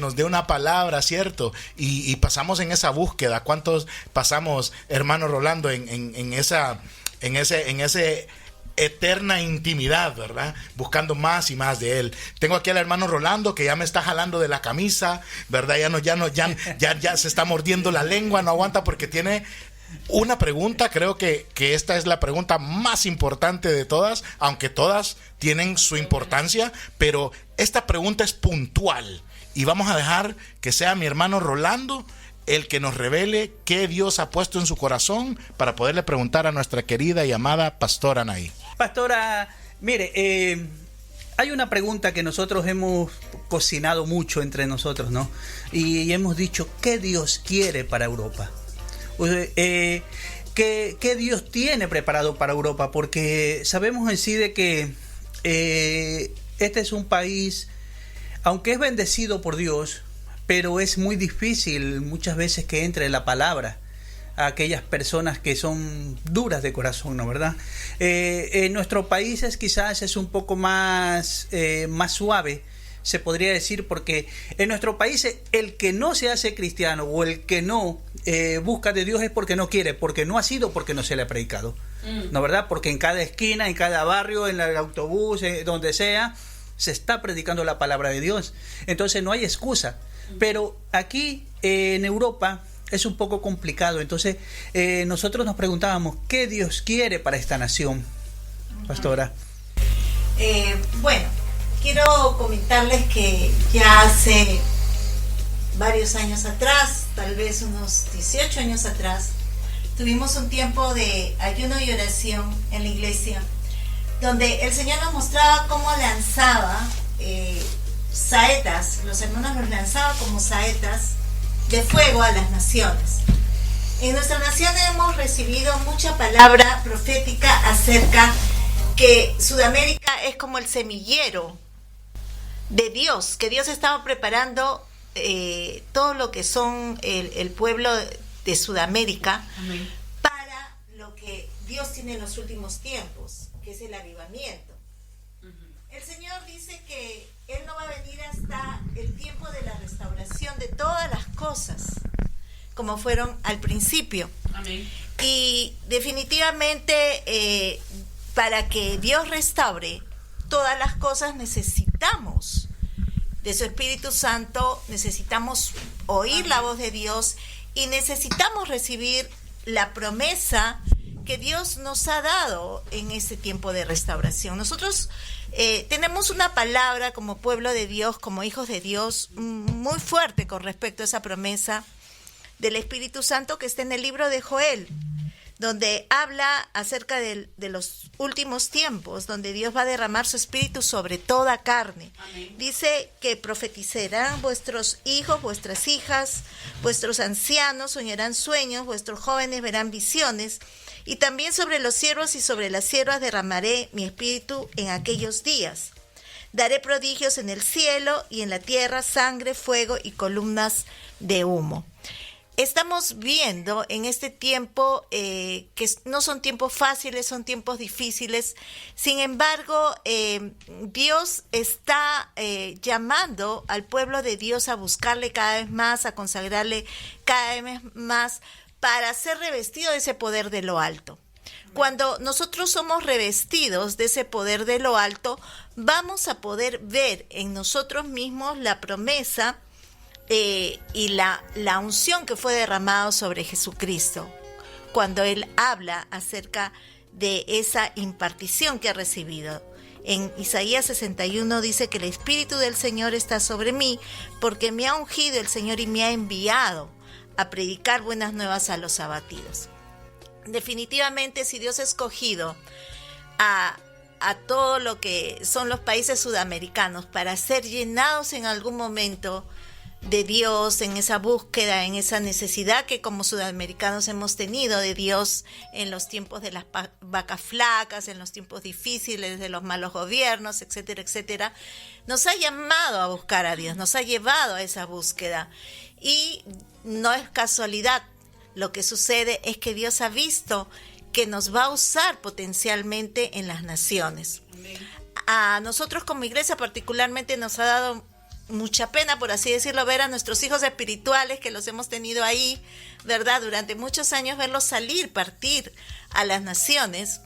nos dé una palabra, ¿cierto? Y pasamos en esa búsqueda. ¿Cuántos pasamos, hermano Rolando, en ese eterna intimidad, ¿verdad? Buscando más y más de Él. Tengo aquí al hermano Rolando que ya me está jalando de la camisa, ¿verdad? Ya se está mordiendo la lengua, no aguanta porque tiene una pregunta. Creo que esta es la pregunta más importante de todas, aunque todas tienen su importancia, pero esta pregunta es puntual y vamos a dejar que sea mi hermano Rolando el que nos revele qué Dios ha puesto en su corazón para poderle preguntar a nuestra querida y amada pastora Anaí. Pastora, mire, hay una pregunta que nosotros hemos cocinado mucho entre nosotros, ¿no? Y hemos dicho, ¿qué Dios quiere para Europa? ¿Qué Dios tiene preparado para Europa? Porque sabemos en sí de que este es un país, aunque es bendecido por Dios, pero es muy difícil muchas veces que entre la palabra a aquellas personas que son duras de corazón, ¿no? ¿Verdad? En nuestro país quizás es un poco más suave, se podría decir, porque en nuestro país el que no se hace cristiano o el que no busca de Dios es porque no quiere, porque no ha sido, porque no se le ha predicado, ¿no? ¿Verdad? Porque en cada esquina, en cada barrio, en el autobús, donde sea, se está predicando la palabra de Dios. Entonces no hay excusa. Pero aquí en Europa es un poco complicado. Entonces nosotros nos preguntábamos, ¿qué Dios quiere para esta nación, pastora? Bueno, quiero comentarles que ya hace varios años atrás, tal vez unos 18 años atrás, tuvimos un tiempo de ayuno y oración en la iglesia, donde el Señor nos mostraba cómo lanzaba saetas, los hermanos los lanzaban como saetas de fuego a las naciones. En nuestra nación hemos recibido mucha palabra profética acerca que Sudamérica es como el semillero de Dios, que Dios estaba preparando todo lo que son el pueblo de Sudamérica. Amén. Para lo que Dios tiene en los últimos tiempos, que es el avivamiento. El Señor dice que Él no va a venir hasta el tiempo de la restauración de todas las cosas, como fueron al principio. Amén. Y definitivamente para que Dios restaure todas las cosas necesitamos de su Espíritu Santo, necesitamos oír la voz de Dios y necesitamos recibir la promesa que Dios nos ha dado en este tiempo de restauración. Nosotros tenemos una palabra como pueblo de Dios, como hijos de Dios, muy fuerte con respecto a esa promesa del Espíritu Santo que está en el libro de Joel, donde habla acerca de los últimos tiempos, donde Dios va a derramar su Espíritu sobre toda carne. Amén. Dice que profetizarán vuestros hijos, vuestras hijas, vuestros ancianos soñarán sueños, vuestros jóvenes verán visiones, y también sobre los siervos y sobre las siervas derramaré mi Espíritu en aquellos días. Daré prodigios en el cielo y en la tierra, sangre, fuego y columnas de humo. Estamos viendo en este tiempo que no son tiempos fáciles, son tiempos difíciles. Sin embargo, Dios está llamando al pueblo de Dios a buscarle cada vez más, a consagrarle cada vez más para ser revestido de ese poder de lo alto. Cuando nosotros somos revestidos de ese poder de lo alto, vamos a poder ver en nosotros mismos la promesa y la unción que fue derramado sobre Jesucristo, cuando Él habla acerca de esa impartición que ha recibido. En Isaías 61 dice que el Espíritu del Señor está sobre mí, porque me ha ungido el Señor y me ha enviado a predicar buenas nuevas a los abatidos. Definitivamente, si Dios ha escogido a todo lo que son los países sudamericanos para ser llenados en algún momento de Dios, en esa búsqueda, en esa necesidad que como sudamericanos hemos tenido de Dios en los tiempos de las vacas flacas, en los tiempos difíciles de los malos gobiernos, etcétera, etcétera, nos ha llamado a buscar a Dios, nos ha llevado a esa búsqueda. Y no es casualidad, lo que sucede es que Dios ha visto que nos va a usar potencialmente en las naciones. Amén. A nosotros como iglesia particularmente nos ha dado mucha pena, por así decirlo, ver a nuestros hijos espirituales que los hemos tenido ahí, ¿verdad? Durante muchos años, verlos salir, partir a las naciones,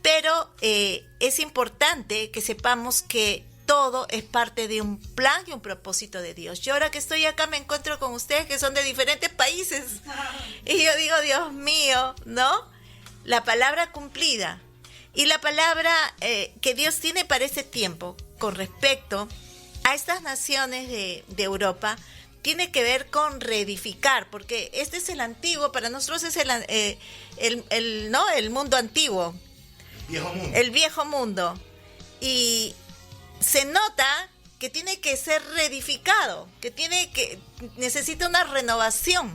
pero es importante que sepamos que todo es parte de un plan y un propósito de Dios. Yo ahora que estoy acá me encuentro con ustedes que son de diferentes países y yo digo, Dios mío, ¿no? La palabra cumplida y la palabra que Dios tiene para este tiempo con respecto a estas naciones de Europa tiene que ver con reedificar, porque este es el antiguo, para nosotros es el mundo antiguo, el viejo mundo, y se nota que tiene que ser reedificado, que necesita una renovación,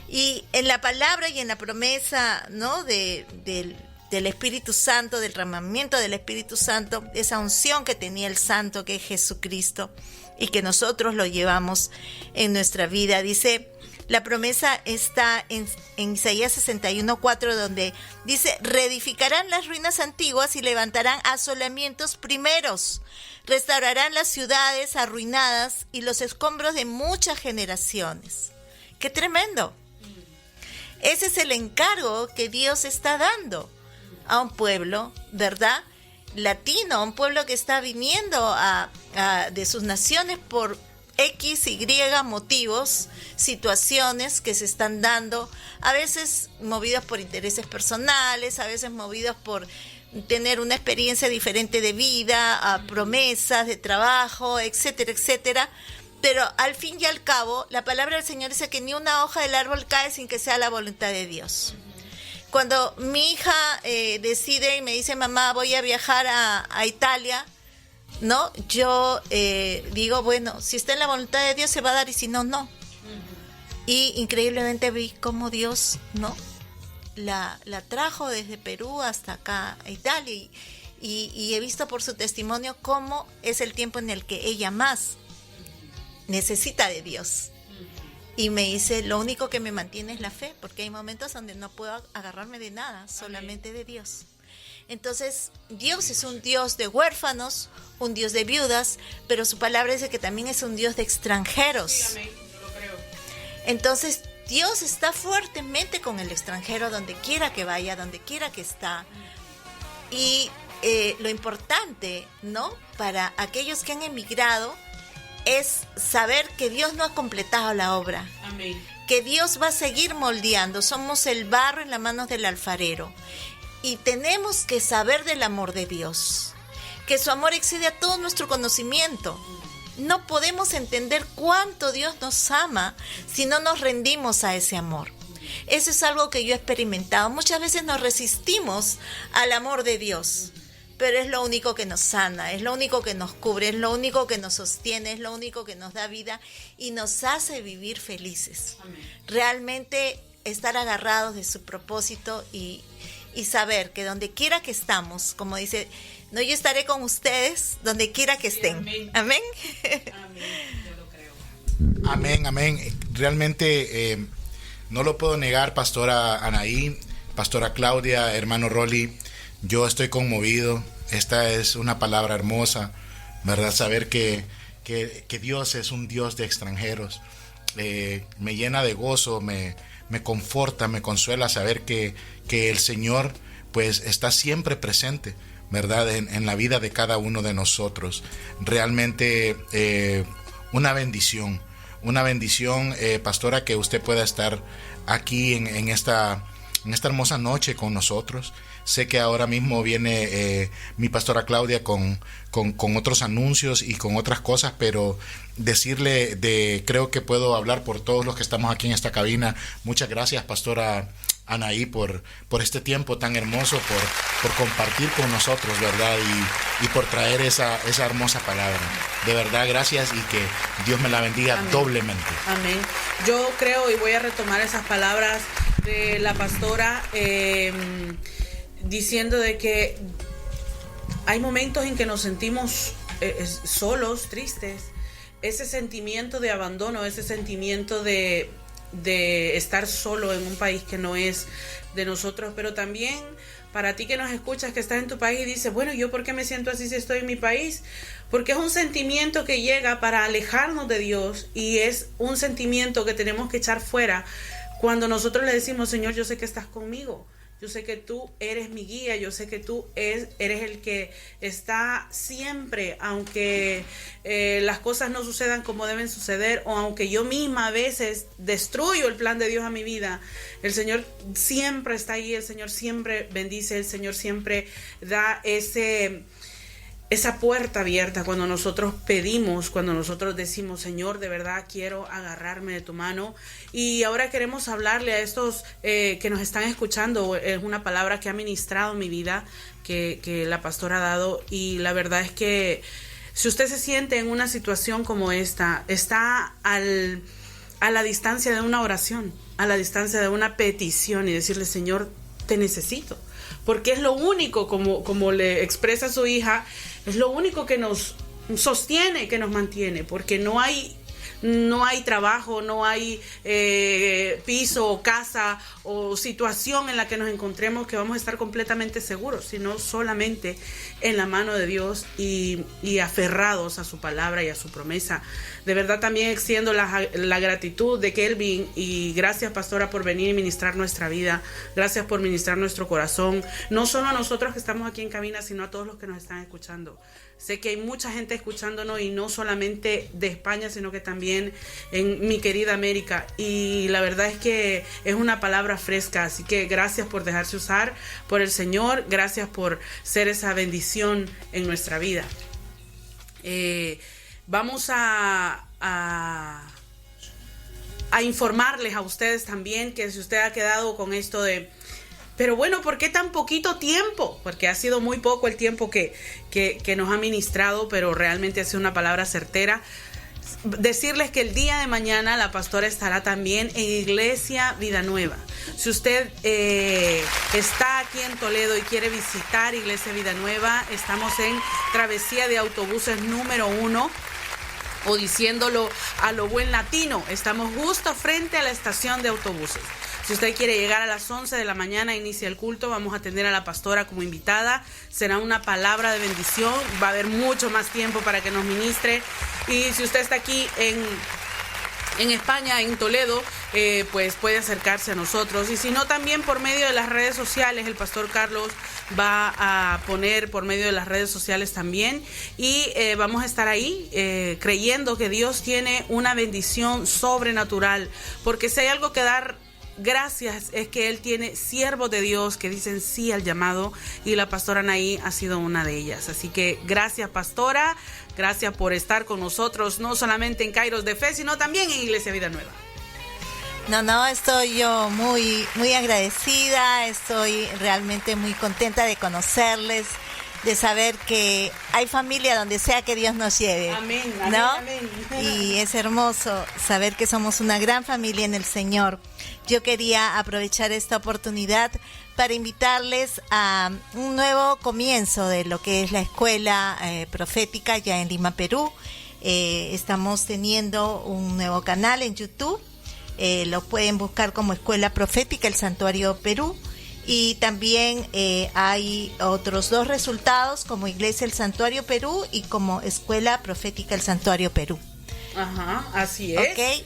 y en la palabra y en la promesa, ¿no? del Espíritu Santo, del derramamiento del Espíritu Santo, esa unción que tenía el Santo, que es Jesucristo, y que nosotros lo llevamos en nuestra vida. Dice, la promesa está en Isaías 61:4, donde dice, reedificarán las ruinas antiguas y levantarán asolamientos primeros, restaurarán las ciudades arruinadas y los escombros de muchas generaciones. ¡Qué tremendo! Ese es el encargo que Dios está dando a un pueblo, ¿verdad?, latino, un pueblo que está viniendo de sus naciones por X, Y motivos, situaciones que se están dando, a veces movidos por intereses personales, a veces movidos por tener una experiencia diferente de vida, a promesas de trabajo, etcétera, etcétera. Pero al fin y al cabo, la palabra del Señor dice que ni una hoja del árbol cae sin que sea la voluntad de Dios. Cuando mi hija decide y me dice, mamá, voy a viajar a Italia, ¿no? Yo digo, bueno, si está en la voluntad de Dios se va a dar y si no, no. Y increíblemente vi cómo Dios, ¿no?, la trajo desde Perú hasta acá a Italia, y he visto por su testimonio cómo es el tiempo en el que ella más necesita de Dios. Y me dice, lo único que me mantiene es la fe, porque hay momentos donde no puedo agarrarme de nada, solamente de Dios. Entonces, Dios es un Dios de huérfanos, un Dios de viudas, pero su palabra dice que también es un Dios de extranjeros. Sí, amén, yo lo creo. Entonces, Dios está fuertemente con el extranjero, donde quiera que vaya, donde quiera que está. Y lo importante, ¿no?, para aquellos que han emigrado, es saber que Dios no ha completado la obra. Amén. Que Dios va a seguir moldeando. Somos el barro en las manos del alfarero. Y tenemos que saber del amor de Dios. Que su amor excede a todo nuestro conocimiento. No podemos entender cuánto Dios nos ama si no nos rendimos a ese amor. Eso es algo que yo he experimentado. Muchas veces nos resistimos al amor de Dios, pero es lo único que nos sana, es lo único que nos cubre, es lo único que nos sostiene, es lo único que nos da vida y nos hace vivir felices. Amén. Realmente estar agarrados de su propósito y saber que donde quiera que estamos, como dice, no, yo estaré con ustedes donde quiera que estén. Amén. Amén. Amén, yo lo creo. Amén, amén. Realmente no lo puedo negar, pastora Anaí, pastora Claudia, hermano Rolly. Yo estoy conmovido. Esta es una palabra hermosa, ¿verdad? Saber que Dios es un Dios de extranjeros. Me llena de gozo, me conforta, me consuela saber que el Señor pues está siempre presente, ¿verdad? En la vida de cada uno de nosotros. Realmente una bendición, pastora, que usted pueda estar aquí en esta hermosa noche con nosotros. Sé que ahora mismo viene mi pastora Claudia con otros anuncios y con otras cosas, pero creo que puedo hablar por todos los que estamos aquí en esta cabina. Muchas gracias, pastora Anaí, por este tiempo tan hermoso, por compartir con nosotros, ¿verdad? Y por traer esa hermosa palabra. De verdad, gracias, y que Dios me la bendiga. Amén. Doblemente. Amén. Yo creo, y voy a retomar esas palabras de la pastora, diciendo de que hay momentos en que nos sentimos solos, tristes. Ese sentimiento de abandono, ese sentimiento de estar solo en un país que no es de nosotros, pero también para ti que nos escuchas, que estás en tu país y dices, bueno, ¿yo por qué me siento así si estoy en mi país? Porque es un sentimiento que llega para alejarnos de Dios, y es un sentimiento que tenemos que echar fuera cuando nosotros le decimos, Señor, yo sé que estás conmigo. Yo sé que tú eres mi guía, yo sé que tú eres el que está siempre, aunque las cosas no sucedan como deben suceder, o aunque yo misma a veces destruyo el plan de Dios a mi vida. El Señor siempre está ahí, el Señor siempre bendice, el Señor siempre da esa puerta abierta cuando nosotros pedimos, cuando nosotros decimos, Señor, de verdad quiero agarrarme de tu mano. Y ahora queremos hablarle a estos que nos están escuchando. Es una palabra que ha ministrado mi vida, que la pastora ha dado, y la verdad es que si usted se siente en una situación como esta, está a la distancia de una oración, a la distancia de una petición, y decirle, Señor, te necesito. Porque es lo único, como le expresa su hija, es lo único que nos sostiene, que nos mantiene, porque no hay trabajo, no hay piso o casa o situación en la que nos encontremos que vamos a estar completamente seguros, sino solamente en la mano de Dios y aferrados a su palabra y a su promesa. De verdad también extiendo la gratitud de Kelvin, y gracias, pastora, por venir y ministrar nuestra vida. Gracias por ministrar nuestro corazón, no solo a nosotros que estamos aquí en cabina, sino a todos los que nos están escuchando. Sé que hay mucha gente escuchándonos, y no solamente de España, sino que también en mi querida América. Y la verdad es que es una palabra fresca. Así que gracias por dejarse usar por el Señor. Gracias por ser esa bendición en nuestra vida. Vamos a informarles a ustedes también que si usted ha quedado con esto de... Pero bueno, ¿por qué tan poquito tiempo? Porque ha sido muy poco el tiempo que nos ha ministrado, pero realmente ha sido una palabra certera. decirles que el día de mañana la pastora estará también en Iglesia Vida Nueva. Si usted está aquí en Toledo y quiere visitar Iglesia Vida Nueva, estamos en Travesía de Autobuses número 1, o diciéndolo a lo buen latino, estamos justo frente a la estación de autobuses. Si usted quiere llegar a las 11 de la mañana, inicia el culto, vamos a tener a la pastora como invitada, será una palabra de bendición, va a haber mucho más tiempo para que nos ministre. Y si usted está aquí en España, en Toledo, pues puede acercarse a nosotros. Y si no, también por medio de las redes sociales, el pastor Carlos va a poner por medio de las redes sociales también. Y vamos a estar ahí creyendo que Dios tiene una bendición sobrenatural. Porque si hay algo que dar gracias es que Él tiene siervos de Dios que dicen sí al llamado, y la pastora Anaí ha sido una de ellas. Así que gracias, pastora, gracias por estar con nosotros, no solamente en Kairos de Fe, sino también en Iglesia Vida Nueva. No, estoy yo muy agradecida, estoy realmente muy contenta de conocerles, de saber que hay familia donde sea que Dios nos lleve. Amén, ¿no? amén. Y es hermoso saber que somos una gran familia en el Señor. Yo quería aprovechar esta oportunidad para invitarles a un nuevo comienzo de lo que es la escuela profética ya en Lima, Perú. Estamos teniendo un nuevo canal en YouTube. Lo pueden buscar como Escuela Profética El Santuario Perú. Y también hay otros 2 resultados, como Iglesia El Santuario Perú y como Escuela Profética El Santuario Perú. Ajá, así es. Ok,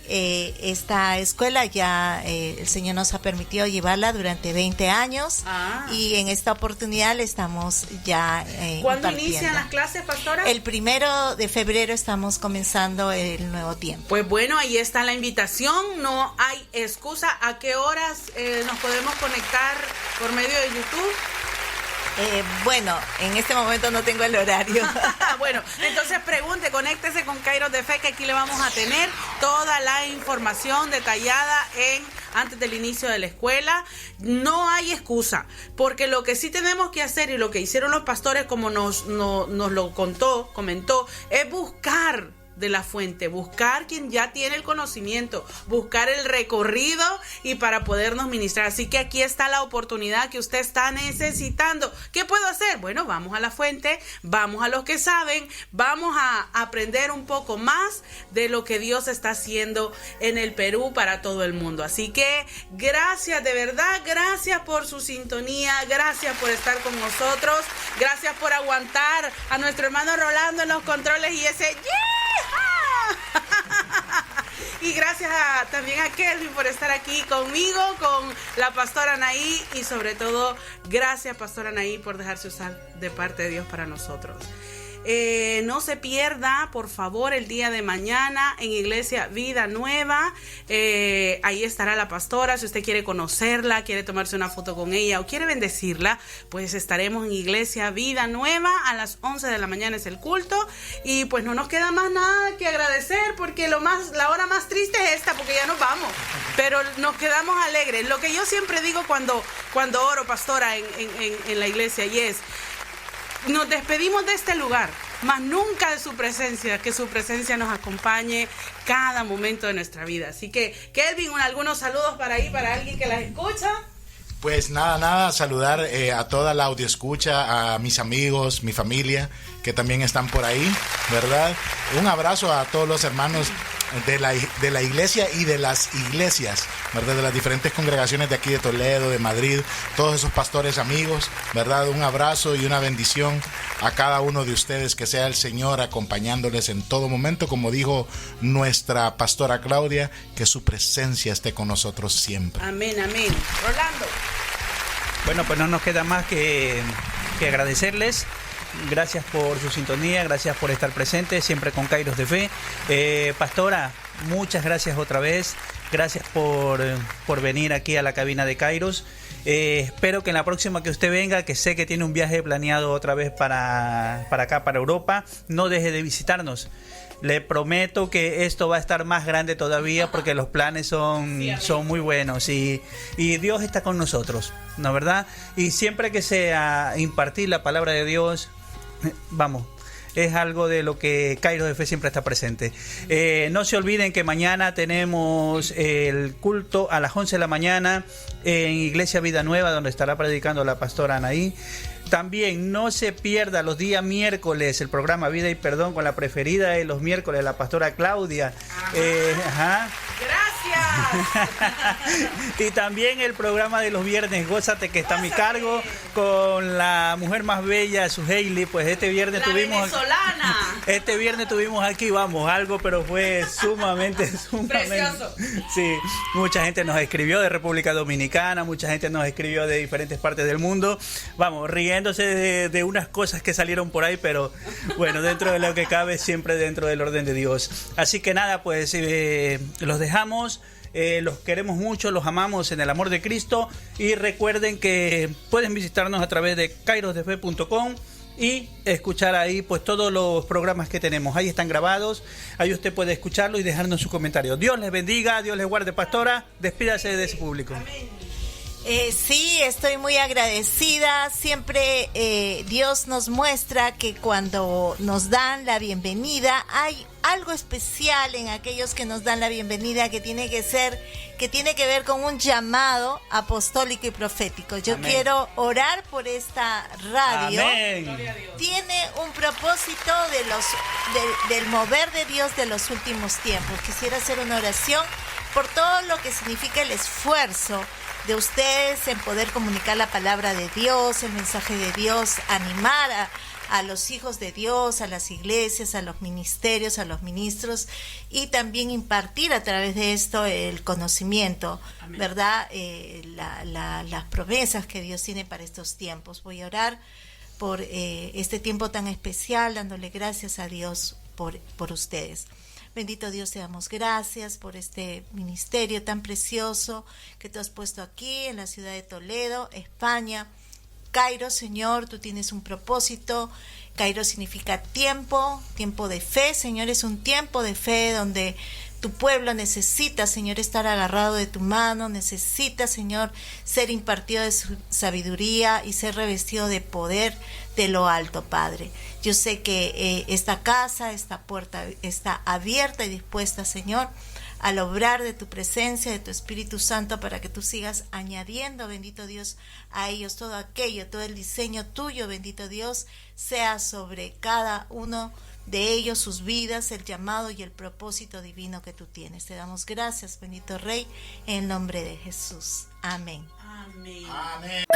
esta escuela ya el Señor nos ha permitido llevarla durante 20 años y en esta oportunidad le estamos ya ¿Cuándo inician las clases, pastora? El 1 de febrero estamos comenzando el nuevo tiempo. Pues bueno, ahí está la invitación, no hay excusa. ¿A qué horas nos podemos conectar por medio de YouTube? Bueno, en este momento no tengo el horario. Bueno, entonces pregunte, conéctese con Kairos de Fe, que aquí le vamos a tener toda la información detallada antes del inicio de la escuela. No hay excusa, porque lo que sí tenemos que hacer, y lo que hicieron los pastores, como nos lo comentó, es buscar de la fuente, buscar quien ya tiene el conocimiento, buscar el recorrido y para podernos ministrar. Así que aquí está la oportunidad que usted está necesitando. ¿Qué puedo hacer? Bueno, vamos a la fuente, vamos a los que saben, vamos a aprender un poco más de lo que Dios está haciendo en el Perú para todo el mundo. Así que gracias, de verdad, gracias por su sintonía, gracias por estar con nosotros, gracias por aguantar a nuestro hermano Rolando en los controles y ese ¡yeah! Y gracias también a Kelvin por estar aquí conmigo, con la pastora Anaí, y sobre todo gracias, pastora Anaí, por dejarse usar de parte de Dios para nosotros. No se pierda, por favor, el día de mañana en Iglesia Vida Nueva. Ahí estará la pastora. Si usted quiere conocerla, quiere tomarse una foto con ella o quiere bendecirla, pues estaremos en Iglesia Vida Nueva a las 11 de la mañana es el culto. Y pues no nos queda más nada que agradecer, porque la hora más triste es esta, porque ya nos vamos. Pero nos quedamos alegres. Lo que yo siempre digo cuando oro, pastora, en la iglesia, y es: nos despedimos de este lugar, mas nunca de su presencia, que su presencia nos acompañe cada momento de nuestra vida. Así que, Kelvin, algunos saludos para alguien que las escucha. Pues nada, saludar a toda la audioescucha, a mis amigos, mi familia, que también están por ahí, ¿verdad? Un abrazo a todos los hermanos de la iglesia y de las iglesias, ¿verdad? De las diferentes congregaciones de aquí de Toledo, de Madrid, todos esos pastores amigos, ¿verdad? Un abrazo y una bendición a cada uno de ustedes, que sea el Señor acompañándoles en todo momento, como dijo nuestra pastora Claudia, que su presencia esté con nosotros siempre. Amén, amén. Rolando. Bueno, pues no nos queda más que agradecerles. Gracias por su sintonía, gracias por estar presentes siempre con Kairos de Fe. Pastora, muchas gracias otra vez. Gracias por venir aquí a la cabina de Kairos. Espero que en la próxima que usted venga, que sé que tiene un viaje planeado otra vez para acá, para Europa, no deje de visitarnos. Le prometo que esto va a estar más grande todavía, porque los planes son muy buenos y Dios está con nosotros, ¿no es verdad? Y siempre que sea impartir la palabra de Dios, vamos, es algo de lo que Kairos de Fe siempre está presente. No se olviden que mañana tenemos el culto a las 11 de la mañana en Iglesia Vida Nueva, donde estará predicando la pastora Anaí. También no se pierda los días miércoles el programa Vida y Perdón con la preferida de los miércoles, la pastora Claudia. Ajá. Gracias. Y también el programa de los viernes, Gózate, que está a mi cargo, con la mujer más bella, su Hailey. Pues este viernes tuvimos aquí, vamos, algo, pero fue sumamente precioso. Sí, mucha gente nos escribió de República Dominicana, mucha gente nos escribió de diferentes partes del mundo. Vamos, riéndose de unas cosas que salieron por ahí, pero bueno, dentro de lo que cabe, siempre dentro del orden de Dios. Así que nada, pues los dejamos. Los queremos mucho, los amamos en el amor de Cristo, y recuerden que pueden visitarnos a través de kairosdefe.com y escuchar ahí pues todos los programas que tenemos. Ahí están grabados, ahí usted puede escucharlo y dejarnos su comentario. Dios les bendiga, Dios les guarde, pastora. Despídase de ese público. Amén. Sí, estoy muy agradecida. Siempre Dios nos muestra que cuando nos dan la bienvenida hay algo especial en aquellos que nos dan la bienvenida, que tiene que ver con un llamado apostólico y profético. Yo Amén. Quiero orar por esta radio. Amén. Tiene un propósito del mover de Dios de los últimos tiempos. Quisiera hacer una oración por todo lo que significa el esfuerzo de ustedes en poder comunicar la palabra de Dios, el mensaje de Dios, animar a los hijos de Dios, a las iglesias, a los ministerios, a los ministros, y también impartir a través de esto el conocimiento. Amén. ¿Verdad? Las promesas que Dios tiene para estos tiempos. Voy a orar por este tiempo tan especial, dándole gracias a Dios por ustedes. Bendito Dios, te damos gracias por este ministerio tan precioso que tú has puesto aquí en la ciudad de Toledo, España. Kairos, Señor, tú tienes un propósito. Kairos significa tiempo de fe, Señor, es un tiempo de fe donde tu pueblo necesita, Señor, estar agarrado de tu mano, necesita, Señor, ser impartido de su sabiduría y ser revestido de poder de lo alto, Padre. Yo sé que esta casa, esta puerta está abierta y dispuesta, Señor, al obrar de tu presencia, de tu Espíritu Santo, para que tú sigas añadiendo, bendito Dios, a ellos todo aquello, todo el diseño tuyo, bendito Dios, sea sobre cada uno de ellos, sus vidas, el llamado y el propósito divino que tú tienes. Te damos gracias, bendito Rey, en el nombre de Jesús. Amén. Amén. Amén.